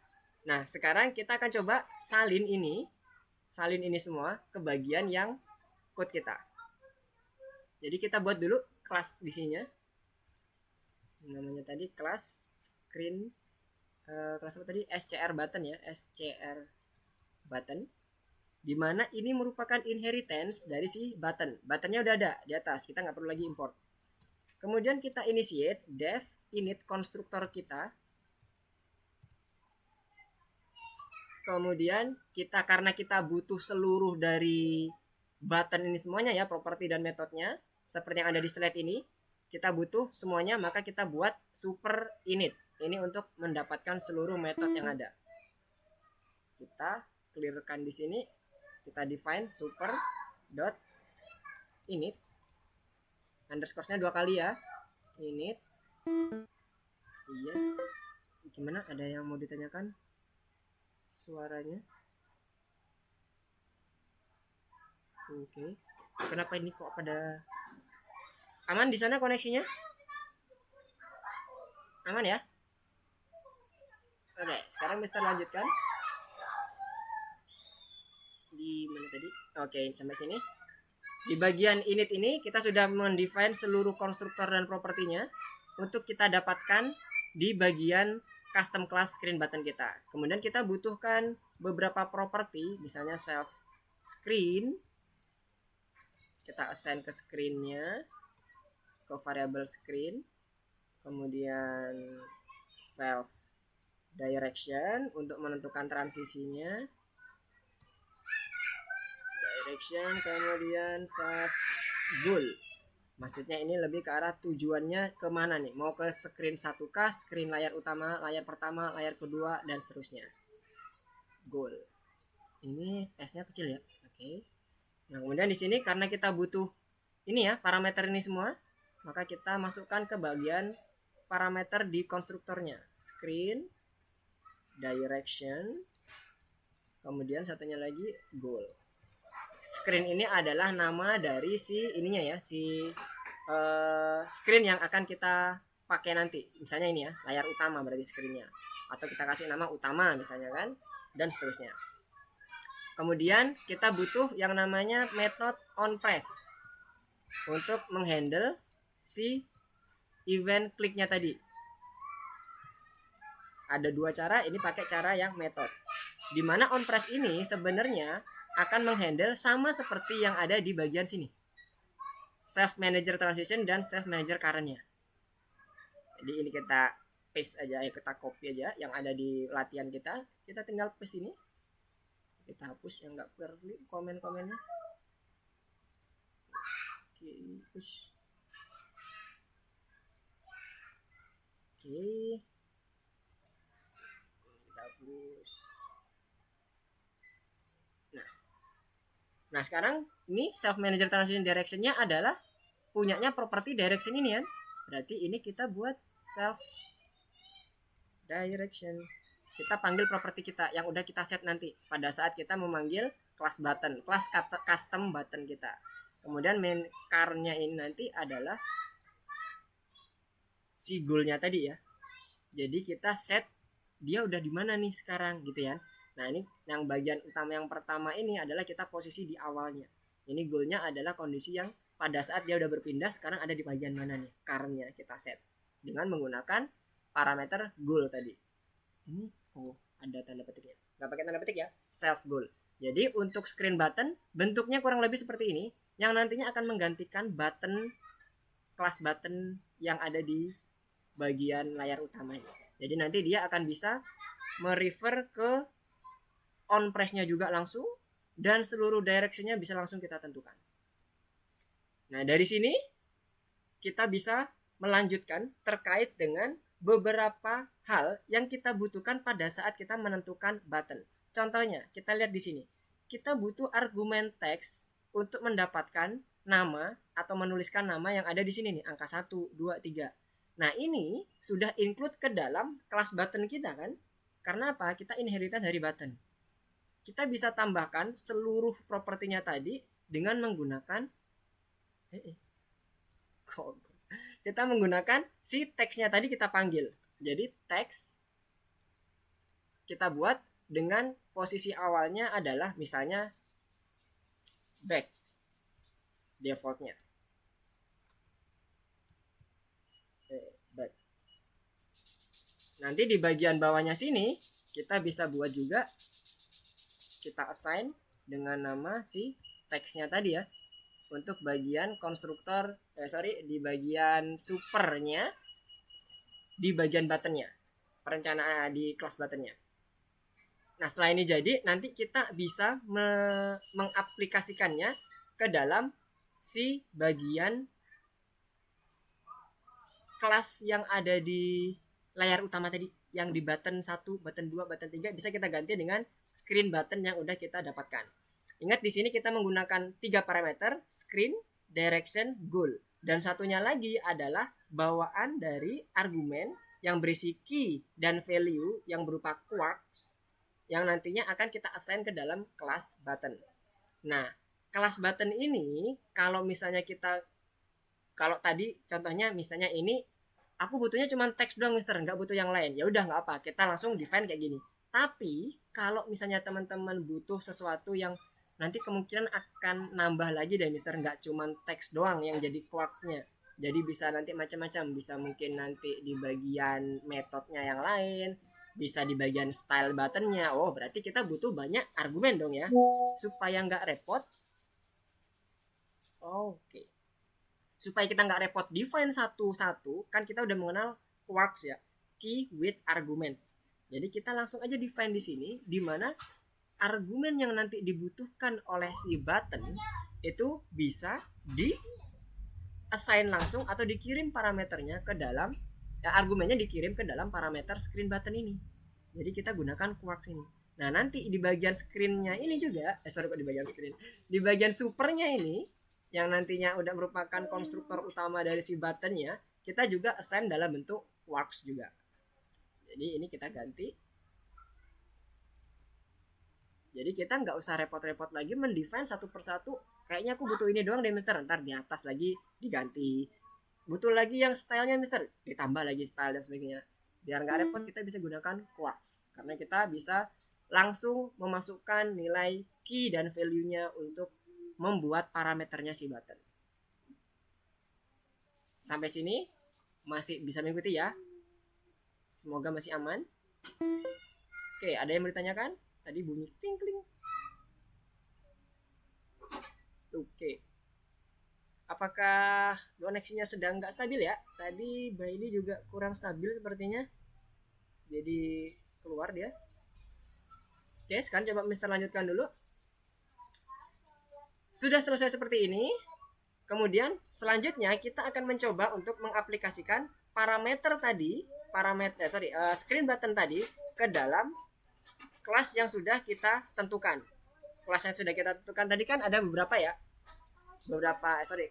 Nah, sekarang kita akan coba salin ini semua ke bagian yang code kita. Jadi kita buat dulu kelas di sininya. Namanya tadi kelas screen kelas apa tadi, SCR button ya, SCR button, dimana ini merupakan inheritance dari si buttonnya udah ada di atas, kita nggak perlu lagi import. Kemudian kita initiate def init konstruktor kita. Kemudian kita, karena kita butuh seluruh dari button ini semuanya ya, properti dan metodenya seperti yang ada di slide ini, kita butuh semuanya, maka kita buat super init. Ini untuk mendapatkan seluruh metode yang ada. Kita clearkan di sini, kita define super dot init, underscore-nya 2 kali ya, init. Yes. Gimana, ada yang mau ditanyakan suaranya? Oke. Kenapa ini kok pada aman di sana koneksinya? Aman ya? Oke, sekarang Mister lanjutkan. Di mana tadi? Oke, sampai sini. Di bagian init ini kita sudah mendefine seluruh konstruktor dan propertinya untuk kita dapatkan di bagian custom class screen button kita. Kemudian kita butuhkan beberapa properti, misalnya self screen. Kita assign ke screen-nya, ke variable screen, kemudian self direction untuk menentukan transisinya, direction, kemudian self goal. Maksudnya ini lebih ke arah tujuannya kemana nih, mau ke screen 1K, screen layar utama, layar pertama, layar kedua, dan seterusnya. Goal. Ini S-nya kecil ya. Oke. Nah, kemudian di sini karena kita butuh ini ya, parameter ini semua, maka kita masukkan ke bagian parameter di konstruktornya. Screen, direction, kemudian satunya lagi goal. Screen ini adalah nama dari si ininya ya, si screen yang akan kita pakai nanti. Misalnya ini ya, layar utama berarti screennya. Atau kita kasih nama utama misalnya kan, dan seterusnya. Kemudian kita butuh yang namanya method on press untuk menghandle si event kliknya tadi. Ada 2 cara, ini pakai cara yang method. Dimana on press ini sebenarnya akan menghandle sama seperti yang ada di bagian sini, self manager transition dan self manager current-nya. Jadi ini kita paste aja, kita copy aja yang ada di latihan kita. Kita tinggal paste ini. Kita hapus yang nggak perlu komen-komennya. Oke, push. Oke. Kita hapus. Nah, sekarang ini self manager transition direction-nya adalah punyanya properti direction ini kan. Berarti ini kita buat self direction. Kita panggil properti kita yang udah kita set nanti pada saat kita memanggil class button, class custom button kita. Kemudian main car-nya ini nanti adalah si goal-nya tadi ya. Jadi kita set dia udah di mana nih sekarang gitu ya. Nah, ini yang bagian utama yang pertama ini adalah kita posisi di awalnya. Ini goal-nya adalah kondisi yang pada saat dia udah berpindah sekarang ada di bagian mana nih car-nya kita set dengan menggunakan parameter goal tadi. Ini ada tanda petiknya. Nggak pakai tanda petik ya, self goal. Jadi untuk screen button bentuknya kurang lebih seperti ini yang nantinya akan menggantikan button class button yang ada di bagian layar utamanya. Jadi nanti dia akan bisa merefer ke on press-nya juga langsung dan seluruh direction-nya bisa langsung kita tentukan. Nah, dari sini kita bisa melanjutkan terkait dengan beberapa hal yang kita butuhkan pada saat kita menentukan button. Contohnya, kita lihat di sini. Kita butuh argumen teks untuk mendapatkan nama atau menuliskan nama yang ada di sini nih, angka 1, 2, 3. Nah, ini sudah include ke dalam kelas button kita kan? Karena apa? Kita inheritan dari button. Kita bisa tambahkan seluruh propertinya tadi dengan menggunakan kita menggunakan si teksnya tadi kita panggil. Jadi teks kita buat dengan posisi awalnya adalah misalnya back defaultnya. Back. Nanti di bagian bawahnya sini kita bisa buat juga kita assign dengan nama si teksnya tadi ya. Untuk bagian konstruktor di bagian supernya di bagian buttonnya perencanaan di kelas buttonnya. Nah, setelah ini jadi nanti kita bisa mengaplikasikannya ke dalam si bagian kelas yang ada di layar utama tadi yang di button 1, button 2, button 3 bisa kita ganti dengan screen button yang udah kita dapatkan. Ingat di sini kita menggunakan 3 parameter, screen, direction, goal. Dan satunya lagi adalah bawaan dari argumen yang berisi key dan value yang berupa quarks yang nantinya akan kita assign ke dalam kelas button. Nah, kelas button ini kalau misalnya kalau tadi contohnya misalnya ini aku butuhnya cuma teks doang mister, nggak butuh yang lain. Ya udah nggak apa, kita langsung define kayak gini. Tapi kalau misalnya teman-teman butuh sesuatu yang nanti kemungkinan akan nambah lagi deh mister, nggak cuma teks doang yang jadi quarksnya. Jadi bisa nanti macam-macam, bisa mungkin nanti di bagian metodenya yang lain, bisa di bagian style buttonnya. Oh berarti kita butuh banyak argumen dong ya, supaya nggak repot. Oke. Supaya kita nggak repot define satu-satu, kan kita udah mengenal quarks ya, key with arguments. Jadi kita langsung aja define di sini, di mana argumen yang nanti dibutuhkan oleh si button itu bisa di assign langsung atau dikirim parameternya ke dalam argumennya dikirim ke dalam parameter screen button ini. Jadi kita gunakan quarks ini. Nah, nanti di bagian screen-nya ini juga di bagian screen. Di bagian supernya ini yang nantinya udah merupakan konstruktor utama dari si buttonnya, kita juga assign dalam bentuk quarks juga. Jadi ini kita ganti. Jadi kita nggak usah repot-repot lagi mendefine satu persatu. Kayaknya aku butuh ini doang deh mister. Ntar di atas lagi diganti. Butuh lagi yang stylenya mister. Ditambah lagi style dan sebagainya. Biar nggak repot kita bisa gunakan quarks. Karena kita bisa langsung memasukkan nilai key dan value-nya untuk membuat parameternya si button. Sampai sini masih bisa mengikuti ya. Semoga masih aman. Oke, ada yang mau ditanyakan? Tadi bunyi kling kling. Oke. Apakah koneksinya sedang nggak stabil ya? Tadi Bailey juga kurang stabil sepertinya. Jadi keluar dia. Oke, sekarang coba Mister lanjutkan dulu. Sudah selesai seperti ini. Kemudian selanjutnya kita akan mencoba untuk mengaplikasikan parameter tadi, screen button tadi ke dalam kelas yang sudah kita tentukan. Kelas yang sudah kita tentukan tadi kan ada beberapa ya.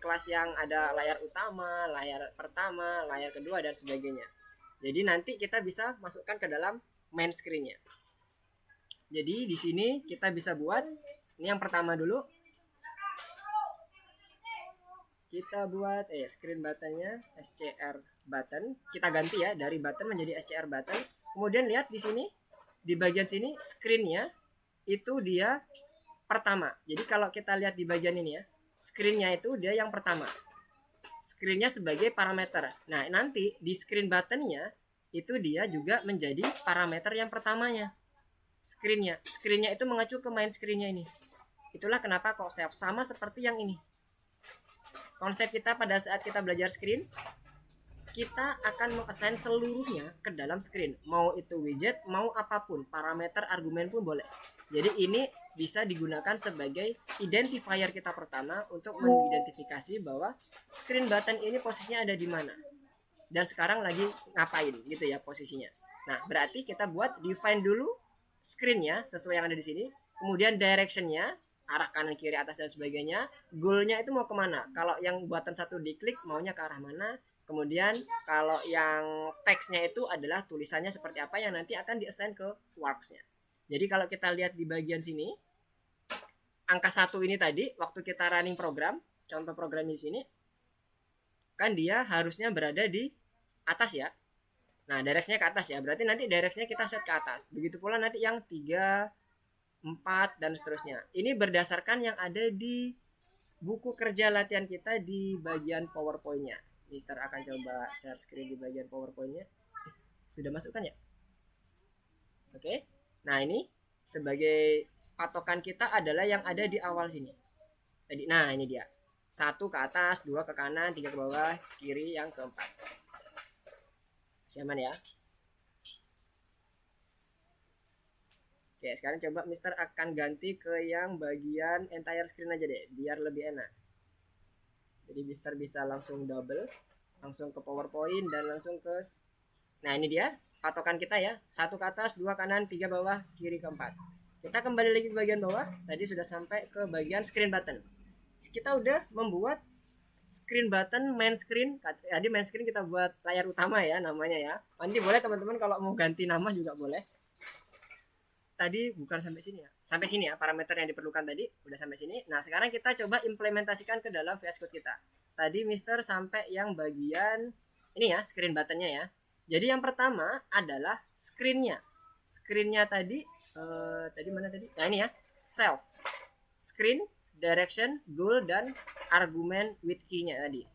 Kelas yang ada layar utama, layar pertama, layar kedua dan sebagainya. Jadi nanti kita bisa masukkan ke dalam main screen-nya. Jadi di sini kita bisa buat ini yang pertama dulu. Kita buat screen buttonnya SCR button. Kita ganti ya dari button menjadi SCR button. Kemudian lihat di sini di bagian sini screen-nya itu dia pertama. Jadi kalau kita lihat di bagian ini ya, screen-nya itu dia yang pertama. Screen-nya sebagai parameter. Nah, nanti di screen button-nya itu dia juga menjadi parameter yang pertamanya. Screen-nya itu mengacu ke main screen-nya ini. Itulah kenapa kok sama seperti yang ini. Konsep kita pada saat kita belajar screen, kita akan mengassign seluruhnya ke dalam screen. Mau itu widget, mau apapun, parameter, argumen pun boleh. Jadi ini bisa digunakan sebagai identifier kita pertama untuk mengidentifikasi bahwa screen button ini posisinya ada di mana. Dan sekarang lagi ngapain gitu ya posisinya. Nah, berarti kita buat define dulu screen-nya sesuai yang ada di sini. Kemudian direction-nya, arah kanan, kiri, atas, dan sebagainya. Goal-nya itu mau kemana? Kalau yang button satu diklik, maunya ke arah mana? Kemudian kalau yang teksnya itu adalah tulisannya seperti apa yang nanti akan di-assign ke works-nya. Jadi kalau kita lihat di bagian sini, angka 1 ini tadi, waktu kita running program, contoh program di sini, kan dia harusnya berada di atas ya. Nah, direction-nya ke atas ya. Berarti nanti direction-nya kita set ke atas. Begitu pula nanti yang 3, 4, dan seterusnya. Ini berdasarkan yang ada di buku kerja latihan kita di bagian PowerPoint-nya. Mister akan coba share screen di bagian PowerPoint-nya. Sudah masuk kan ya? Oke. Nah, ini sebagai patokan kita adalah yang ada di awal sini. Tadi, nah ini dia. 1 ke atas, 2 ke kanan, 3 ke bawah, kiri yang keempat. Siaman ya. Oke, sekarang coba Mister akan ganti ke yang bagian entire screen aja deh, biar lebih enak. Jadi Mister bisa langsung double, langsung ke PowerPoint dan langsung ke. Nah ini dia patokan kita ya, 1 ke atas, 2 kanan, 3 bawah, kiri keempat. Kita kembali lagi ke bagian bawah, tadi sudah sampai ke bagian screen button. Kita udah membuat screen button main screen. Tadi main screen kita buat layar utama ya namanya ya. Nanti boleh teman-teman kalau mau ganti nama juga boleh. Tadi bukan sampai sini ya. Sampai sini ya parameter yang diperlukan tadi udah sampai sini. Nah, sekarang kita coba implementasikan ke dalam VS Code kita. Tadi Mister sampai yang bagian ini ya, screen buttonnya ya. Jadi yang pertama adalah screen-nya. Screen-nya tadi tadi mana tadi? Nah, ini ya. Self. Screen, direction, goal, dan argumen with key-nya tadi.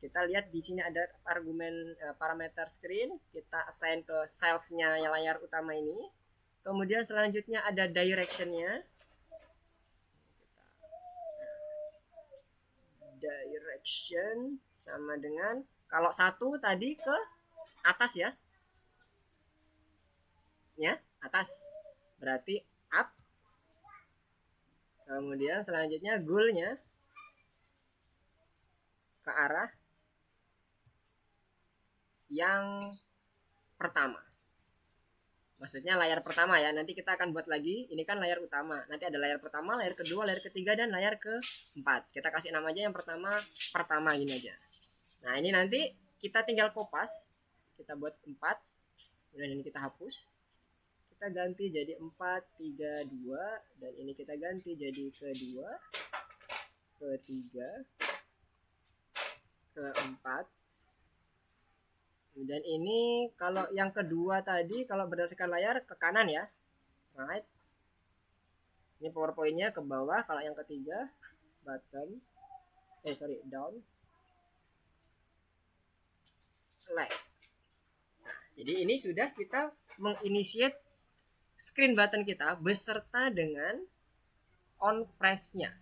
Kita lihat di sini ada argumen parameter screen, kita assign ke self-nya yang layar utama ini. Kemudian selanjutnya ada direction-nya. Direction sama dengan kalau 1 tadi ke atas ya. Ya, atas. Berarti up. Kemudian selanjutnya goal-nya ke arah yang pertama. Maksudnya layar pertama ya. Nanti kita akan buat lagi. Ini kan layar utama. Nanti ada layar pertama, layar kedua, layar ketiga, dan layar keempat. Kita kasih nama aja yang pertama gini aja. Nah ini nanti kita tinggal kopas. Kita buat 4. Kemudian ini kita hapus. Kita ganti jadi 4, 3, 2. Dan ini kita ganti jadi ke-2, ke-3, ke-4. Dan ini kalau yang kedua tadi kalau berdasarkan layar ke kanan ya, right. Ini PowerPoint-nya ke bawah. Kalau yang ketiga bottom, down, left. Nah, jadi ini sudah kita menginitiate screen button kita beserta dengan on press-nya,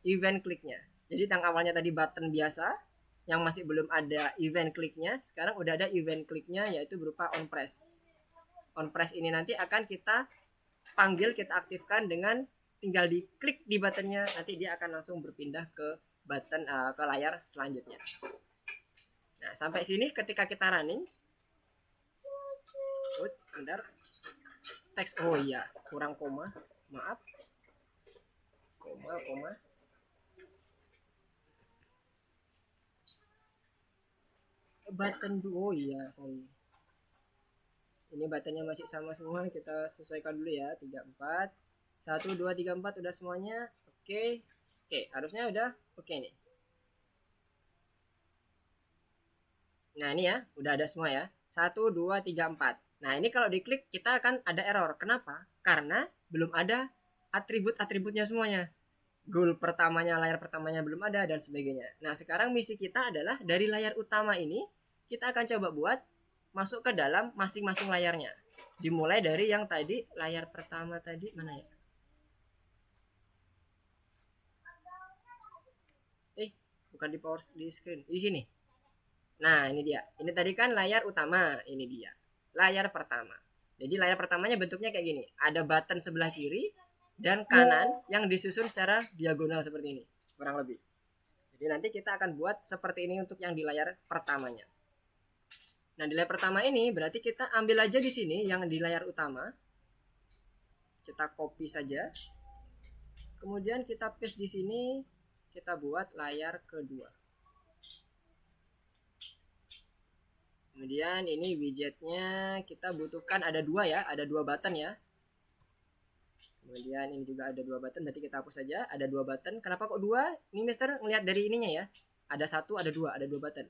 event click-nya. Jadi yang awalnya tadi button biasa, yang masih belum ada event click-nya, sekarang udah ada event click-nya yaitu berupa on press. On press ini nanti akan kita panggil, kita aktifkan dengan tinggal diklik di buttonnya, nanti dia akan langsung berpindah ke button ke layar selanjutnya. Nah, sampai sini ketika kita running, bentar, teks, oh iya, kurang koma, maaf, koma, button, oh iya, sorry, ini buttonnya masih sama semua, kita sesuaikan dulu ya, 34, 1, 2, 3, 4 udah semuanya, oke, harusnya udah oke nih. Nah ini ya, udah ada semua ya, 1, 2, 3, 4. Nah ini kalau diklik kita akan ada error, kenapa? Karena belum ada atribut-atributnya semuanya. Goal pertamanya, layar pertamanya belum ada dan sebagainya. Nah sekarang misi kita adalah dari layar utama ini kita akan coba buat masuk ke dalam masing-masing layarnya. Dimulai dari yang tadi, layar pertama tadi mana ya? Bukan di power di screen, di sini. Nah ini dia, ini tadi kan layar utama, ini dia layar pertama. Jadi layar pertamanya bentuknya kayak gini, ada button sebelah kiri dan kanan yang disusun secara diagonal seperti ini, kurang lebih. Jadi nanti kita akan buat seperti ini untuk yang di layar pertamanya. Nah di layar pertama ini berarti kita ambil aja di sini yang di layar utama, kita copy saja, kemudian kita paste di sini, kita buat layar kedua. Kemudian ini widgetnya kita butuhkan ada dua ya, ada dua button ya. Kemudian ini juga ada dua button, berarti kita hapus saja. Ada dua button. Kenapa kok dua? Ini Mister ngelihat dari ininya ya. Ada satu, ada dua button.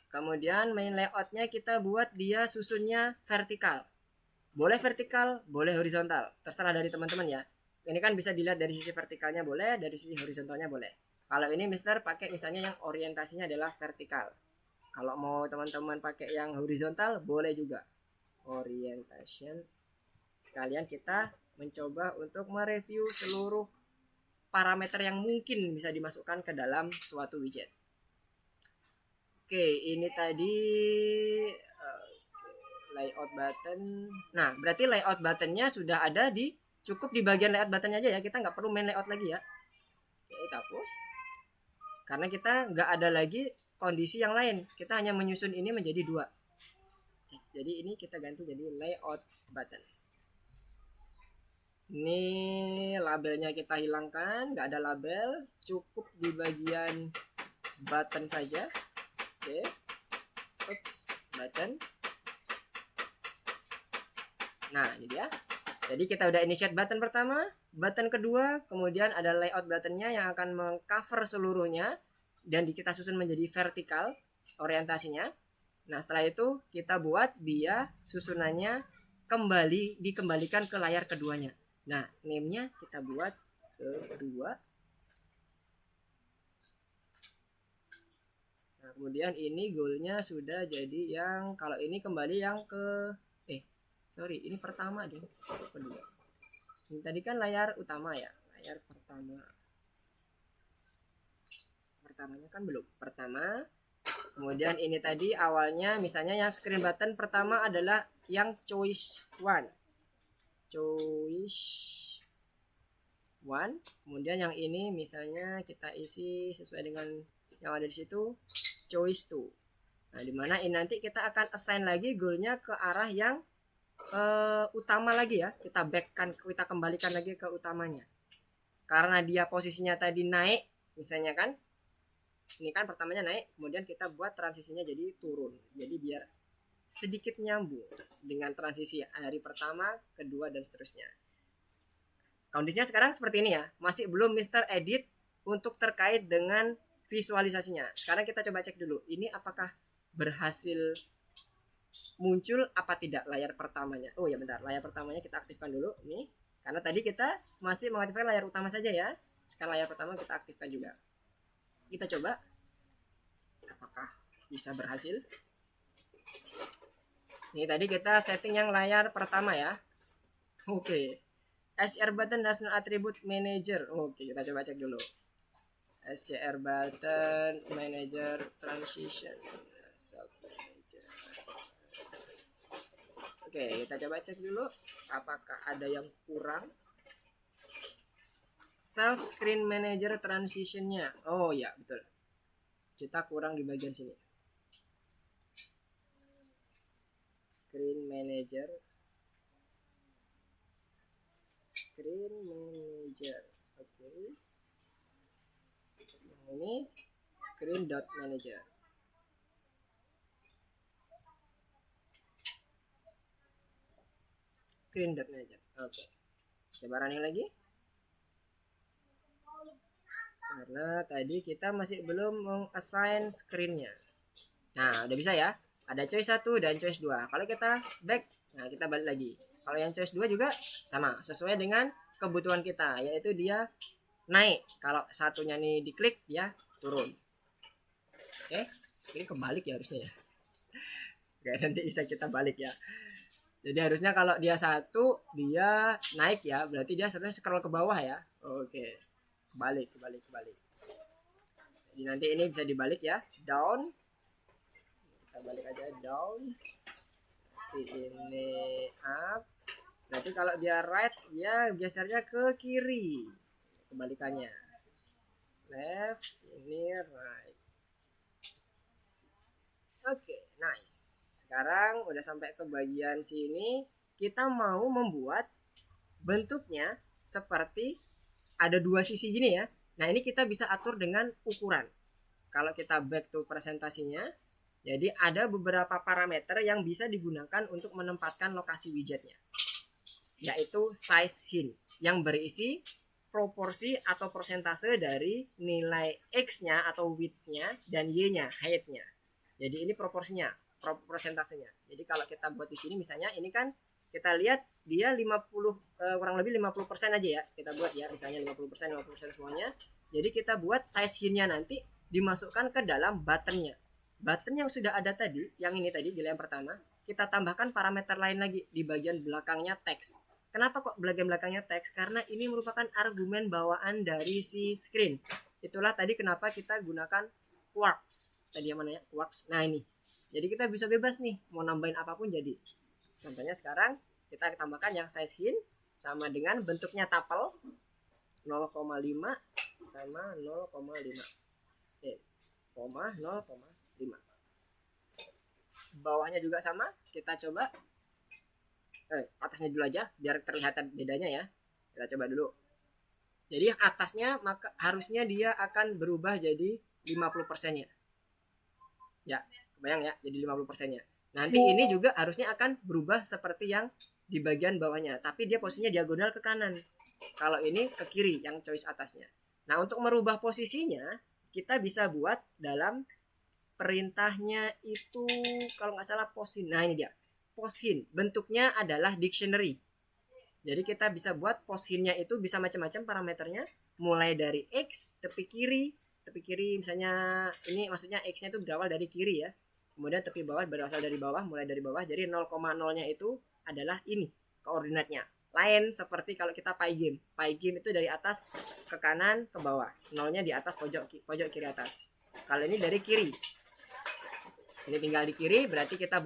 Kemudian main layoutnya kita buat dia susunnya vertikal. Boleh vertikal, boleh horizontal. Terserah dari teman-teman ya. Ini kan bisa dilihat dari sisi vertikalnya boleh, dari sisi horizontalnya boleh. Kalau ini Mister pakai misalnya yang orientasinya adalah vertikal. Kalau mau teman-teman pakai yang horizontal boleh juga. Orientation. Sekalian kita mencoba untuk mereview seluruh parameter yang mungkin bisa dimasukkan ke dalam suatu widget. Oke, ini tadi layout button. Nah, berarti layout buttonnya sudah ada cukup di bagian layout buttonnya aja ya. Kita nggak perlu main layout lagi ya. Oke, kita hapus. Karena kita nggak ada lagi kondisi yang lain, kita hanya menyusun ini menjadi dua. Jadi ini kita ganti jadi layout button. Ini labelnya kita hilangkan, nggak ada label, cukup di bagian button saja. Oke, button. Nah ini dia. Jadi kita udah initiate button pertama, button kedua, kemudian ada layout buttonnya yang akan mengcover seluruhnya dan kita susun menjadi vertikal orientasinya. Nah setelah itu kita buat dia susunannya dikembalikan ke layar keduanya. Nah name-nya kita buat kedua. Nah kemudian ini goal-nya sudah jadi yang, kalau ini kembali yang ke ini pertama deh, kedua. Ini tadi kan layar utama ya, layar pertama. Pertamanya kan belum, pertama. Kemudian ini tadi awalnya misalnya yang screen button pertama adalah yang choice 1. Kemudian yang ini misalnya kita isi sesuai dengan yang ada di situ, choice 2. Nah dimana ini nanti kita akan assign lagi goalnya ke arah yang utama lagi ya, kita kembalikan lagi ke utamanya. Karena dia posisinya tadi naik misalnya kan, ini kan pertamanya naik, kemudian kita buat transisinya jadi turun, jadi biar sedikit nyambung dengan transisi hari pertama, kedua dan seterusnya. Kondisinya sekarang seperti ini ya, masih belum Mister edit untuk terkait dengan visualisasinya. Sekarang kita coba cek dulu, ini apakah berhasil muncul apa tidak layar pertamanya. Oh ya bentar, layar pertamanya kita aktifkan dulu nih, karena tadi kita masih mengaktifkan layar utama saja ya. Sekarang layar pertama kita aktifkan juga. Kita coba apakah bisa berhasil. Ini tadi kita setting yang layar pertama ya. Oke. SCR button national attribute manager. Oke, kita coba cek dulu. SCR button manager transition self manager. Oke, kita coba cek dulu apakah ada yang kurang. self screen manager transitionnya. Oh ya betul, kita kurang di bagian sini. Screen manager, oke. Yang ini screen dot manager. Screen dot manager, oke. Coba running lagi. Karena tadi kita masih belum mengassign screennya. Nah, udah bisa ya. Ada choice 1 dan choice 2. Kalau kita back, nah kita balik lagi. Kalau yang choice 2 juga sama, sesuai dengan kebutuhan kita, yaitu dia naik. Kalau satunya nih diklik, dia turun. Oke, ini kebalik ya harusnya ya. Oke, nanti bisa kita balik ya. Jadi harusnya kalau dia 1, dia naik ya, berarti dia sebenarnya scroll ke bawah ya. Oke. Kebalik. Jadi nanti ini bisa dibalik ya, down. Kita balik aja down. Ini up. Berarti kalau dia right, dia gesernya ke kiri. Kebalikannya. Left, ini right. Oke, nice. Sekarang udah sampai ke bagian sini. Kita mau membuat bentuknya seperti ada 2 sisi gini ya. Nah, ini kita bisa atur dengan ukuran. Kalau kita back to presentasinya, jadi ada beberapa parameter yang bisa digunakan untuk menempatkan lokasi widgetnya, yaitu size hint yang berisi proporsi atau persentase dari nilai X-nya atau width-nya dan Y-nya, height-nya. Jadi ini proporsinya, persentasenya. Jadi kalau kita buat di sini misalnya ini kan kita lihat dia 50 kurang lebih 50% aja ya. Kita buat ya misalnya 50% semuanya. Jadi kita buat size hint-nya nanti dimasukkan ke dalam button-nya. Button yang sudah ada tadi, yang ini tadi di layer pertama, kita tambahkan parameter lain lagi di bagian belakangnya teks. Kenapa kok bagian belakangnya teks? Karena ini merupakan argumen bawaan dari si screen. Itulah tadi kenapa kita gunakan quarks. Tadi yang mana ya? Quarks. Nah ini. Jadi kita bisa bebas nih mau nambahin apapun jadi. Contohnya sekarang kita tambahkan yang size hint sama dengan bentuknya tuple 0,5 sama 0,5. Koma 0,5. Bawahnya juga sama, kita coba atasnya dulu aja biar terlihat bedanya ya. Kita coba dulu. Jadi atasnya maka harusnya dia akan berubah jadi 50%-nya. Ya, kebayang ya, jadi 50%-nya. Nanti ini juga harusnya akan berubah seperti yang di bagian bawahnya, tapi dia posisinya diagonal ke kanan. Kalau ini ke kiri yang choice atasnya. Nah, untuk merubah posisinya kita bisa buat dalam perintahnya itu kalau nggak salah posin. Nah, ini dia. Posin. Bentuknya adalah dictionary. Jadi kita bisa buat posinnya itu bisa macam-macam parameternya, mulai dari X tepi kiri misalnya ini maksudnya X-nya itu berawal dari kiri ya. Kemudian tepi bawah berasal dari bawah, mulai dari bawah. Jadi 0,0-nya itu adalah ini koordinatnya. Lain seperti kalau kita pie game. Pie game itu dari atas ke kanan ke bawah. 0-nya di atas pojok kiri atas. Kalau ini dari kiri. Ini tinggal di kiri, berarti kita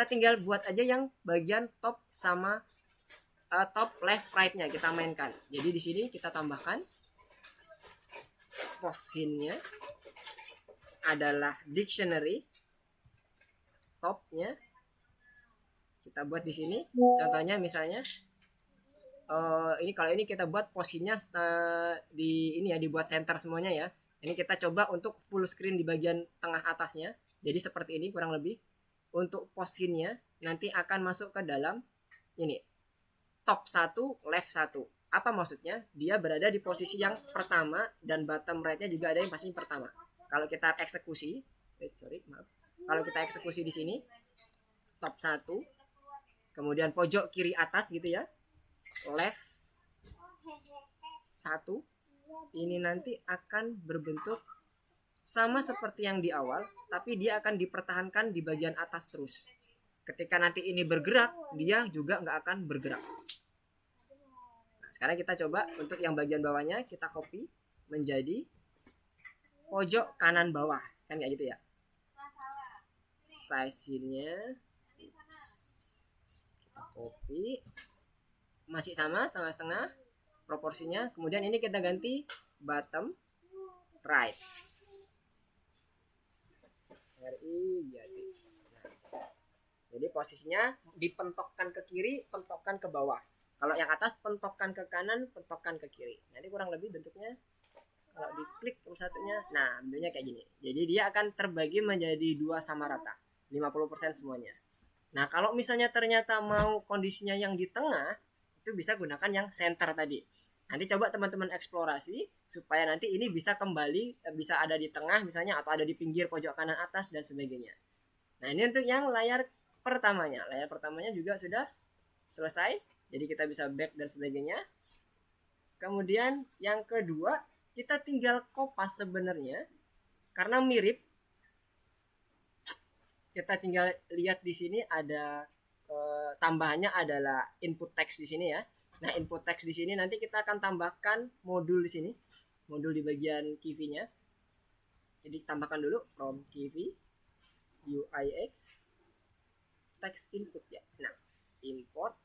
tinggal buat aja yang bagian top sama top left right-nya kita mainkan. Jadi di sini kita tambahkan posin-nya adalah dictionary. Top-nya kita buat di sini. Contohnya misalnya ini kalau ini kita buat posisinya di ini ya, dibuat center semuanya ya. Ini kita coba untuk full screen di bagian tengah atasnya. Jadi seperti ini kurang lebih. Untuk posisinya nanti akan masuk ke dalam ini. Top 1, left 1. Apa maksudnya? Dia berada di posisi yang pertama dan bottom right-nya juga ada yang pasti pertama. Kalau kita eksekusi, kalau kita eksekusi di sini top 1, kemudian pojok kiri atas gitu ya, left 1, ini nanti akan berbentuk sama seperti yang di awal, tapi dia akan dipertahankan di bagian atas terus. Ketika nanti ini bergerak, dia juga nggak akan bergerak. Nah, sekarang kita coba untuk yang bagian bawahnya kita copy menjadi pojok kanan bawah, kan kayak gitu ya. Size-nya kita copy, masih sama setengah-setengah. proporsinya. Kemudian ini kita ganti bottom right. RI ganti. Nah, jadi posisinya dipentokkan ke kiri, pentokkan ke bawah. Kalau yang atas pentokkan ke kanan, pentokkan ke kiri. Nanti kurang lebih bentuknya kalau diklik yang satunya, nah bentuknya kayak gini. Jadi dia akan terbagi menjadi 2 sama rata, 50% semuanya. Nah kalau misalnya ternyata mau kondisinya yang di tengah, itu bisa gunakan yang center tadi. Nanti coba teman-teman eksplorasi supaya nanti ini bisa kembali, bisa ada di tengah misalnya, atau ada di pinggir pojok kanan atas dan sebagainya. Nah ini untuk yang layar pertamanya. Layar pertamanya juga sudah selesai, jadi kita bisa back dan sebagainya. Kemudian yang kedua, kita tinggal kopas sebenarnya, karena mirip. Kita tinggal lihat di sini ada tambahannya adalah input text di sini ya. Nah, input text di sini nanti kita akan tambahkan modul di sini. Modul di bagian key-nya. Jadi tambahkan dulu from key UIX text input ya. Nah, import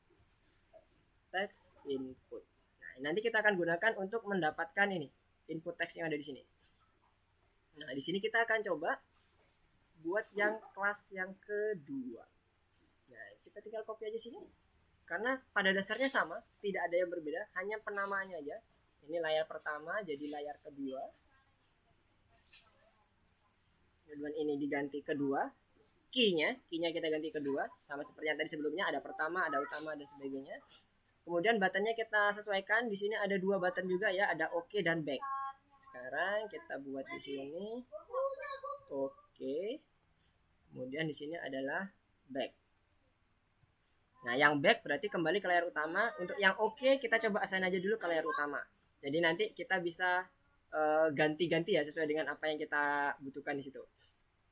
text input. Nah, nanti kita akan gunakan untuk mendapatkan ini input text yang ada di sini. Nah, di sini kita akan coba buat yang kelas yang kedua. Nah, kita tinggal copy aja sini. Karena pada dasarnya sama, tidak ada yang berbeda, hanya penamaannya aja. Ini layar pertama jadi layar kedua. Kemudian ini diganti kedua. Key-nya kita ganti kedua, sama seperti yang tadi sebelumnya, ada pertama, ada utama dan sebagainya. Kemudian buttonnya kita sesuaikan. Di sini ada 2 button juga ya, ada OK dan back. Sekarang kita buat di sini OK. Kemudian di sini adalah back. Nah, yang back berarti kembali ke layar utama. Untuk yang OK kita coba assign aja dulu ke layar utama. Jadi nanti kita bisa ganti-ganti ya sesuai dengan apa yang kita butuhkan di situ.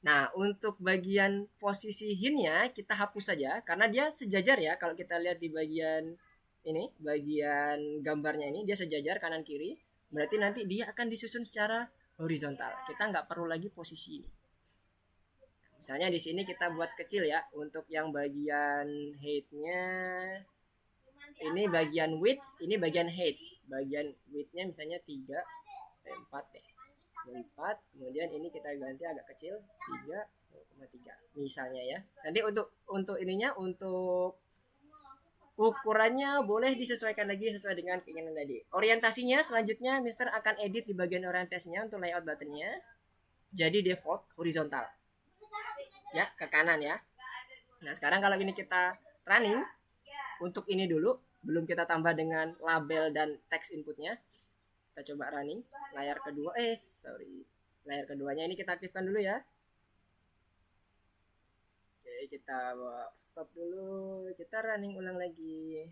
Nah, untuk bagian posisi hint-nya kita hapus saja karena dia sejajar ya. Kalau kita lihat di bagian ini, bagian gambarnya ini dia sejajar kanan kiri. Berarti nanti dia akan disusun secara horizontal. Kita nggak perlu lagi posisi ini. Misalnya di sini kita buat kecil ya, untuk yang bagian height-nya ini bagian width, ini bagian height. Bagian width-nya misalnya 3, 4 deh. 4, kemudian ini kita ganti agak kecil 3,3 misalnya ya. Nanti untuk ininya, untuk ukurannya boleh disesuaikan lagi sesuai dengan keinginan tadi. Orientasinya selanjutnya Mister akan edit di bagian orientasinya untuk layout buttonnya. Jadi default horizontal. Ya, ke kanan ya. Nah, sekarang kalau ini kita running, untuk ini dulu, belum kita tambah dengan label dan text inputnya. Kita coba running, layar kedua, layar keduanya ini kita aktifkan dulu ya. Oke, kita stop dulu, kita running ulang lagi.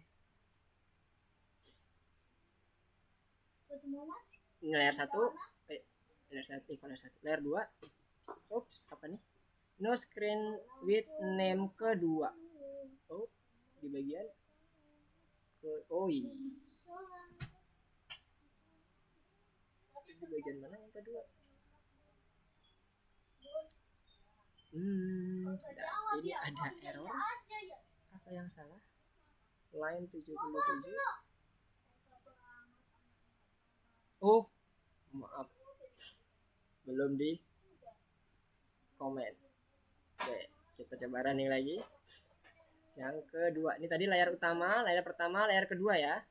Ini layar 1, layar 2. Oops, apa nih? No screen with name kedua. Oh, di bagian di bagian mana yang kedua? Ini ada error. Apa yang salah? Line 77. Oh, maaf. Belum di komen. Oke, kita coba running lagi. Yang kedua, ini tadi layar utama, layar pertama, layar kedua ya.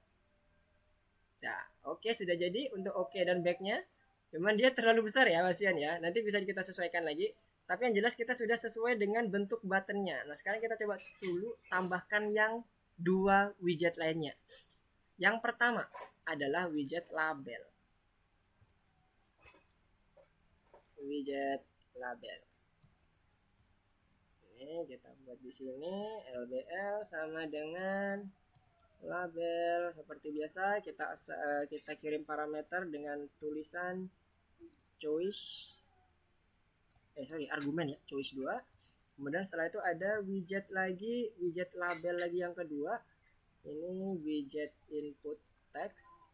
Nah, oke, sudah jadi untuk OK dan back-nya. Cuman dia terlalu besar ya, Masian ya. Nanti bisa kita sesuaikan lagi. Tapi yang jelas kita sudah sesuai dengan bentuk buttonnya. Nah, sekarang kita coba dulu tambahkan yang 2 widget lainnya. Yang pertama adalah widget label. Widget label. Ini kita buat di sini LBL sama dengan label seperti biasa. Kita kirim parameter dengan tulisan choice argumen ya, choice 2. Kemudian setelah itu ada widget lagi, widget label lagi yang kedua. Ini widget input text.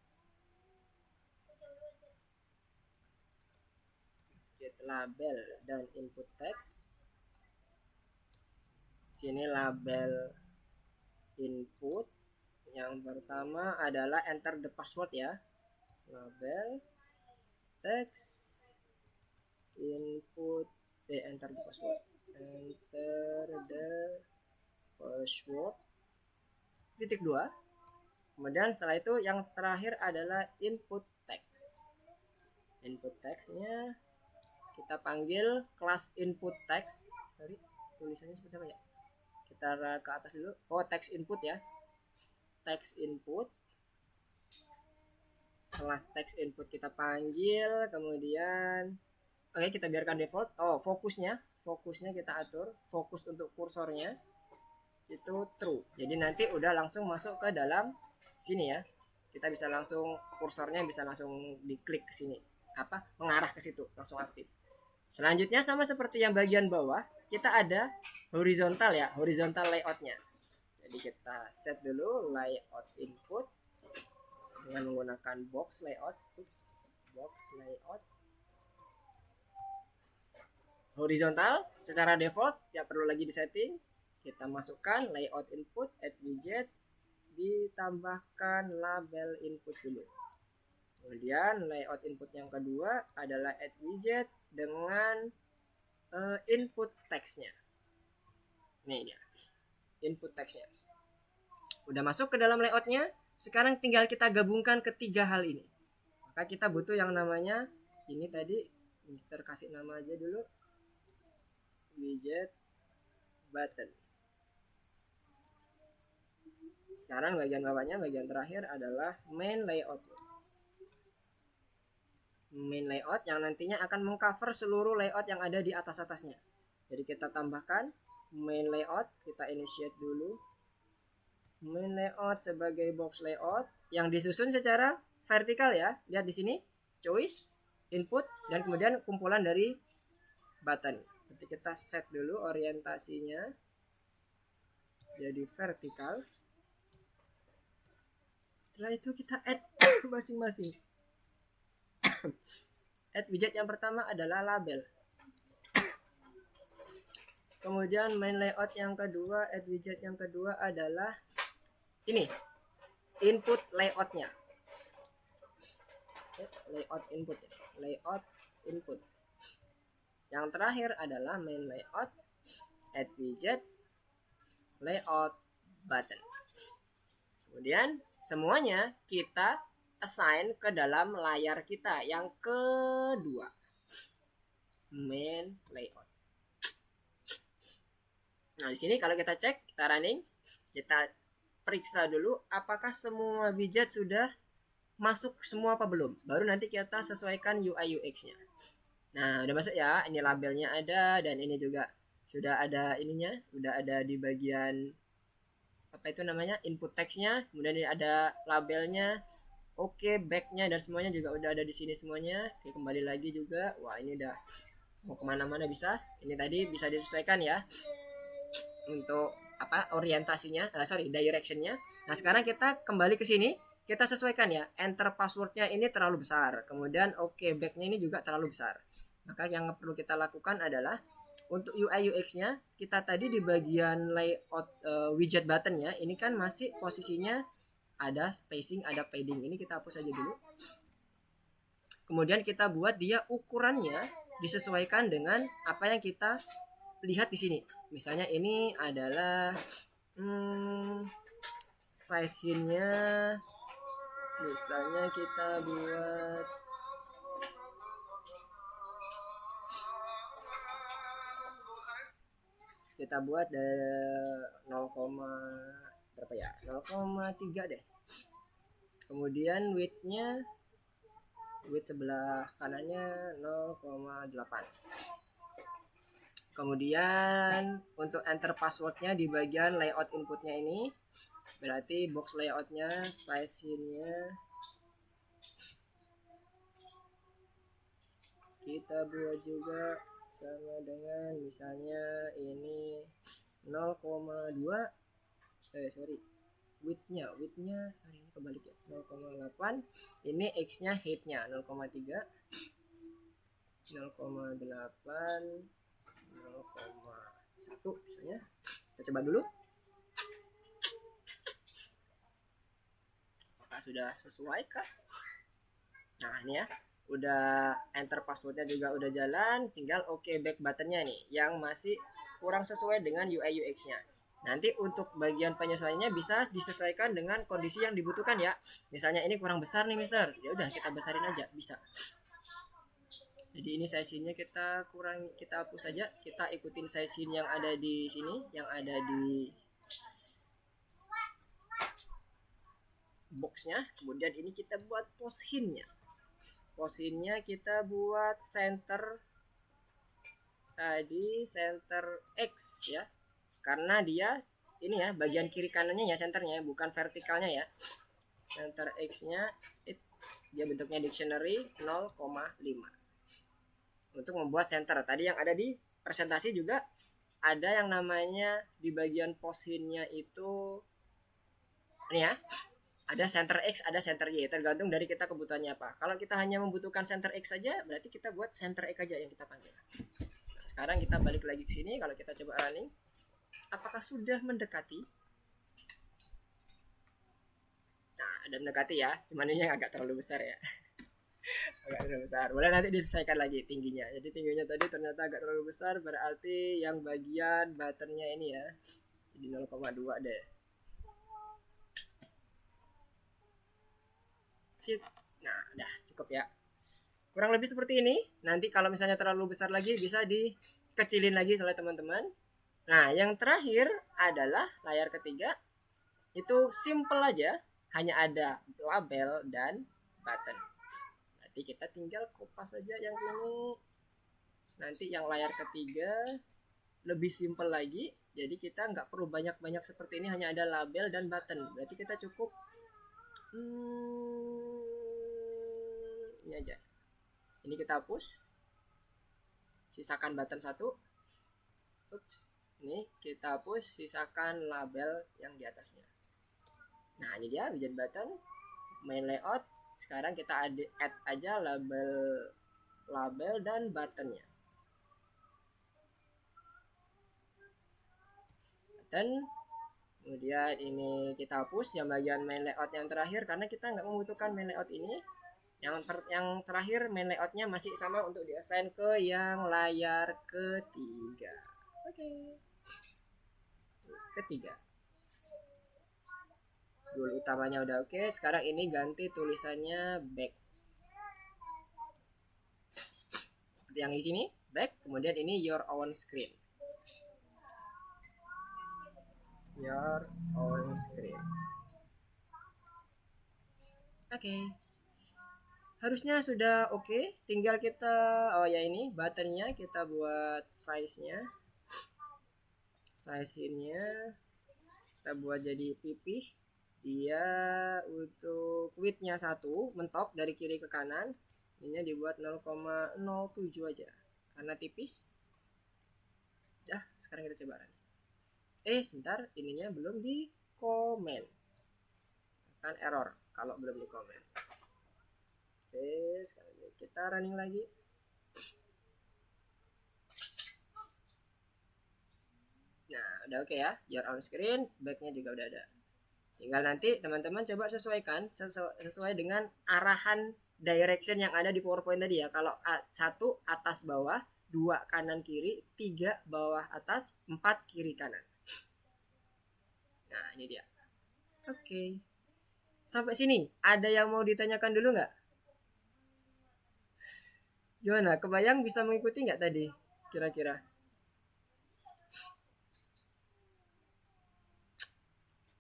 Widget label dan input text. Sini label input, Yang pertama adalah enter the password ya. Label, text, input, enter the password. Enter the password. Titik 2. Kemudian setelah itu yang terakhir adalah input text. Input textnya kita panggil kelas input text. Sorry, tulisannya seperti apa ya? Kita ke atas dulu. Oh, text input ya. Text input. Kelas text input kita panggil, kemudian oke, kita biarkan default. Oh, fokusnya kita atur. Fokus untuk kursornya itu true. Jadi nanti udah langsung masuk ke dalam sini ya. Kita bisa langsung kursornya bisa langsung diklik ke sini. Mengarah ke situ, langsung aktif. Selanjutnya sama seperti yang bagian bawah, kita ada horizontal ya, horizontal layoutnya. Jadi kita set dulu layout input dengan menggunakan box layout. Box layout. Horizontal secara default tidak perlu lagi disetting. Kita masukkan layout input, add widget, ditambahkan label input dulu. Kemudian layout input yang kedua adalah add widget dengan input textnya. Nih dia, input textnya. Udah masuk ke dalam layoutnya. Sekarang tinggal kita gabungkan ketiga hal ini. Maka kita butuh yang namanya ini tadi, Mister kasih nama aja dulu, widget button. Sekarang bagian bawahnya, bagian terakhir adalah main layout. Main layout yang nantinya akan mengcover seluruh layout yang ada di atas-atasnya. Jadi kita tambahkan main layout, kita initiate dulu. Main layout sebagai box layout yang disusun secara vertikal ya. Lihat di sini, choice, input, dan kemudian kumpulan dari button. Nanti kita set dulu orientasinya jadi vertikal. Setelah itu kita add masing-masing. Add widget yang pertama adalah label. Kemudian main layout yang kedua, add widget yang kedua adalah ini, input layoutnya. Layout input. Layout input. Yang terakhir adalah main layout, add widget, layout button. Kemudian semuanya kita assign ke dalam layar kita yang kedua, main layout. Nah, di sini kalau kita cek, kita running, kita periksa dulu apakah semua widget sudah masuk semua apa belum. Baru nanti kita sesuaikan UI UX-nya. Nah, udah masuk ya. Ini labelnya ada dan ini juga sudah ada ininya, udah ada di bagian input text-nya, kemudian ini ada labelnya. Oke, back-nya dan semuanya juga udah ada di sini semuanya. Oke, kembali lagi juga. Wah, ini udah mau kemana-mana bisa. Ini tadi bisa disesuaikan ya untuk orientasinya, directionnya. Nah, sekarang kita kembali ke sini, kita sesuaikan ya. Enter passwordnya ini terlalu besar, kemudian back-nya ini juga terlalu besar. Maka yang perlu kita lakukan adalah untuk UI UX-nya, kita tadi di bagian layout widget button-nya, ini kan masih posisinya ada spacing, ada padding. Ini kita hapus aja dulu. Kemudian kita buat dia ukurannya disesuaikan dengan apa yang kita lihat di sini. Misalnya ini adalah size hint-nya. Misalnya kita buat dari 0, berapa ya? 0,3 deh. Kemudian width sebelah kanannya 0,8. Kemudian untuk enter passwordnya di bagian layout inputnya ini, berarti box layoutnya, size hint-nya kita buat juga sama dengan misalnya ini 0,2. Width-nya ini kebalik ya, 0,8. Ini X-nya height-nya 0,3, 0,8, 0,1 misalnya. Kita coba dulu. apakah sudah sesuai kah? Nah ini ya, udah enter passwordnya juga udah jalan, tinggal oke back buttonnya nih yang masih kurang sesuai dengan UI UX-nya. Nanti untuk bagian penyesuaiannya bisa disesuaikan dengan kondisi yang dibutuhkan ya. Misalnya ini kurang besar nih Mister, ya udah kita besarin aja, bisa. Jadi ini size-nya kita hapus saja, kita ikutin size yang ada di sini, yang ada di boxnya. Kemudian ini kita buat post-hint-nya. Post-hint-nya kita buat center X ya, karena dia ini ya bagian kiri kanannya ya centernya, bukan vertikalnya ya. Center X-nya dia bentuknya dictionary 0,5 untuk membuat center. Tadi yang ada di presentasi juga ada yang namanya di bagian post-hint-nya itu ini ya, ada center X, ada center Y, tergantung dari kita kebutuhannya apa. Kalau kita hanya membutuhkan center X saja, berarti kita buat center X aja yang kita panggil. Nah, sekarang kita balik lagi ke sini, kalau kita coba running, apakah sudah mendekati? Nah, ada mendekati ya, cuman ini yang agak terlalu besar ya. Agak terlalu besar. Boleh nanti disesuaikan lagi tingginya. Jadi tingginya tadi ternyata agak terlalu besar, berarti yang bagian buttonnya ini ya, jadi 0,2 deh. Nah, udah cukup ya. Kurang lebih seperti ini. Nanti kalau misalnya terlalu besar lagi bisa dikecilin lagi oleh teman-teman. Nah, yang terakhir adalah layar ketiga. Itu simple aja, hanya ada label dan button. Nanti kita tinggal kopas saja yang ini. Nanti yang layar ketiga lebih simple lagi. Jadi kita nggak perlu banyak-banyak seperti ini, hanya ada label dan button. Berarti kita cukup ini aja. Ini kita hapus, sisakan button satu. Ups, ini kita hapus, sisakan label yang di atasnya. Nah ini dia widget button, main layout. Sekarang kita add aja label dan buttonnya. Button. Kemudian ini kita hapus yang bagian main layout yang terakhir karena kita nggak membutuhkan main layout ini. Yang terakhir main layoutnya masih sama untuk diassign ke yang layar ketiga. Oke. Ketiga. Goal utamanya udah oke. Sekarang ini ganti tulisannya back. Seperti yang di sini, back. Kemudian ini your own screen. Your own screen. Oke. Harusnya sudah oke. Tinggal kita ini buttonnya kita buat size-nya. Size-nya kita buat jadi pipih. Dia untuk width-nya 1 mentok dari kiri ke kanan. Ininya dibuat 0,07 aja. Karena tipis. Dah, sekarang kita coba run. Sebentar, ininya belum di komen. Kan error kalau belum di komen. Oke, sekarang kita running lagi. Nah, udah oke ya. Your on screen, backnya juga udah ada. Tinggal nanti teman-teman coba sesuaikan sesuai dengan arahan direction yang ada di PowerPoint tadi ya. Kalau 1 atas bawah, 2 kanan kiri, 3 bawah atas, 4 kiri kanan. Nah, ini dia. Oke. Sampai sini, ada yang mau ditanyakan dulu nggak? Gimana? Kebayang bisa mengikuti nggak tadi? Kira-kira?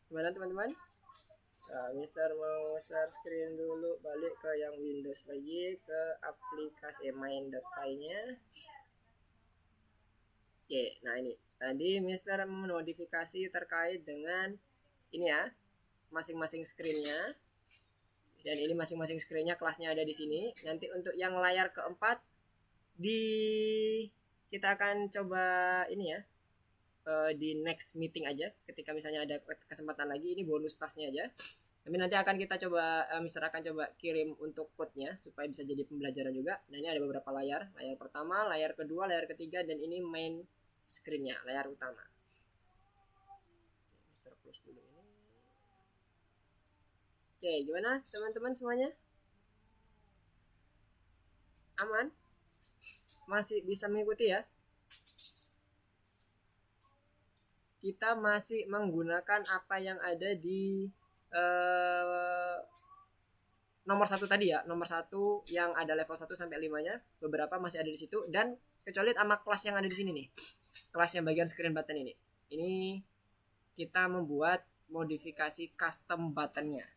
Gimana teman-teman? Nah, Mister mau share screen dulu, balik ke yang Windows lagi, ke aplikasi main.py-nya. Oke, nah ini. Tadi Mister memodifikasi terkait dengan ini ya, masing-masing screen-nya. Dan ini masing-masing screen-nya kelasnya ada di sini. Nanti untuk yang layar keempat kita akan coba ini ya, di next meeting aja, ketika misalnya ada kesempatan lagi. Ini bonus tasnya aja, tapi nanti akan kita coba, Mister akan coba kirim untuk code-nya supaya bisa jadi pembelajaran juga. Nah ini ada beberapa layar pertama, layar kedua, layar ketiga, dan ini main screen-nya, layar utama. Mister close dulu ini. Oke, gimana teman-teman semuanya? Aman? Masih bisa mengikuti ya? Kita masih menggunakan apa yang ada di nomor 1 tadi ya, nomor 1 yang ada level 1 sampai 5-nya, beberapa masih ada di situ, dan kecuali sama kelas yang ada di sini nih, kelas yang bagian screen button ini kita membuat modifikasi custom buttonnya.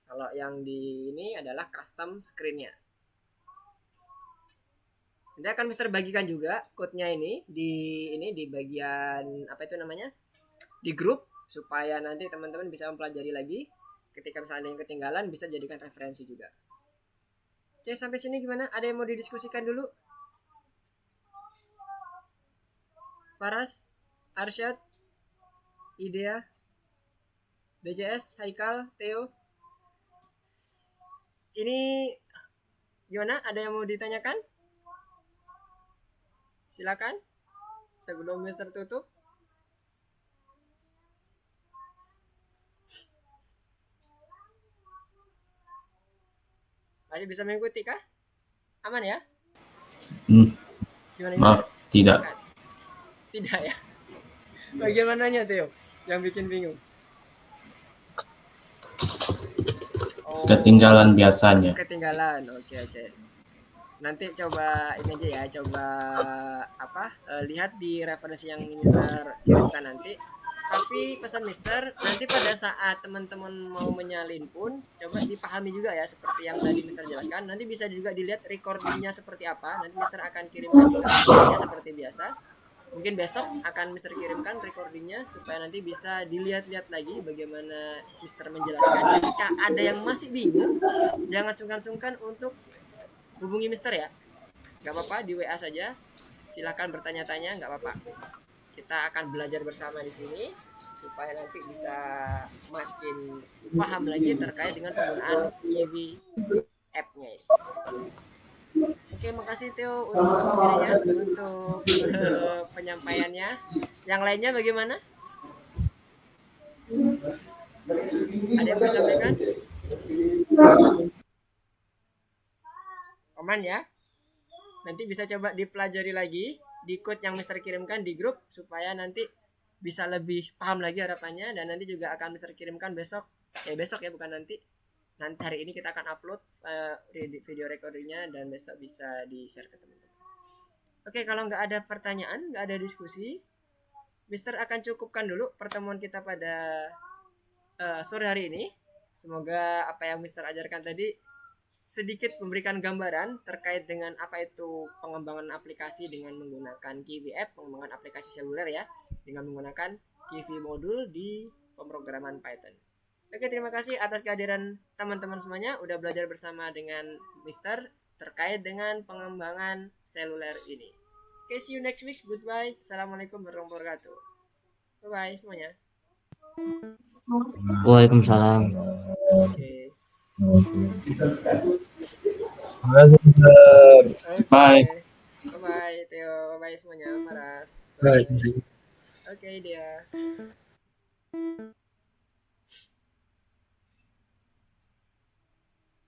Kalau yang di ini adalah custom screennya. Nanti akan Mister bagikan juga code-nya ini di bagian apa itu namanya, di grup, supaya nanti teman-teman bisa mempelajari lagi. Ketika misalnya ada yang ketinggalan bisa jadikan referensi juga. Oke, sampai sini gimana? Ada yang mau didiskusikan dulu? Faras, Arsyad, Idea, BJS, Haikal, Theo. Ini gimana? Ada yang mau ditanyakan? Silakan. Sebelum Mister tutup. Masih bisa mengikuti kah? Aman ya? Gimana, maaf, tidak. Tidak ya? Bagaimananya Theo? Yang bikin bingung? Oh, ketinggalan biasanya. Ketinggalan, oke. Nanti coba ini aja ya, coba lihat di referensi yang Mister kirimkan nanti. Tapi pesan Mister, nanti pada saat teman-teman mau menyalin pun coba dipahami juga ya, seperti yang tadi Mister jelaskan. Nanti bisa juga dilihat recordingnya seperti apa. Nanti Mister akan kirimkan juga recordingnya seperti biasa. Mungkin besok akan Mister kirimkan recordingnya supaya nanti bisa dilihat-lihat lagi bagaimana Mister menjelaskan. Jika ada yang masih bingung, jangan sungkan-sungkan untuk hubungi Mister ya. Gak apa-apa, di WA saja. Silahkan bertanya-tanya, gak apa-apa. Kita akan belajar bersama di sini supaya nanti bisa makin paham lagi terkait dengan penggunaan Kiwi app-nya ini. Oke, makasih Theo untuk penyampaiannya. Yang lainnya bagaimana? Ada yang mau disampaikan? Aman ya? Nanti bisa coba dipelajari lagi di code yang Mister kirimkan di grup supaya nanti bisa lebih paham lagi harapannya, dan nanti juga akan Mister kirimkan besok ya, bukan nanti hari ini kita akan upload video recordingnya dan besok bisa di share ke teman-teman. Oke, kalau nggak ada pertanyaan, nggak ada diskusi, Mister akan cukupkan dulu pertemuan kita pada sore hari ini. Semoga apa yang Mister ajarkan tadi sedikit memberikan gambaran terkait dengan apa itu pengembangan aplikasi dengan menggunakan Kiwi App, pengembangan aplikasi seluler ya, dengan menggunakan Kiwi modul di pemrograman Python. Oke, terima kasih atas kehadiran teman-teman semuanya, udah belajar bersama dengan Mister terkait dengan pengembangan seluler ini. Oke, see you next week. Goodbye. Assalamualaikum warahmatullahi wabarakatuh. Bye-bye semuanya. Waalaikumsalam. Oke. Bye. Bye Theo, bye semuanya, Maras. Bye. Oke dia.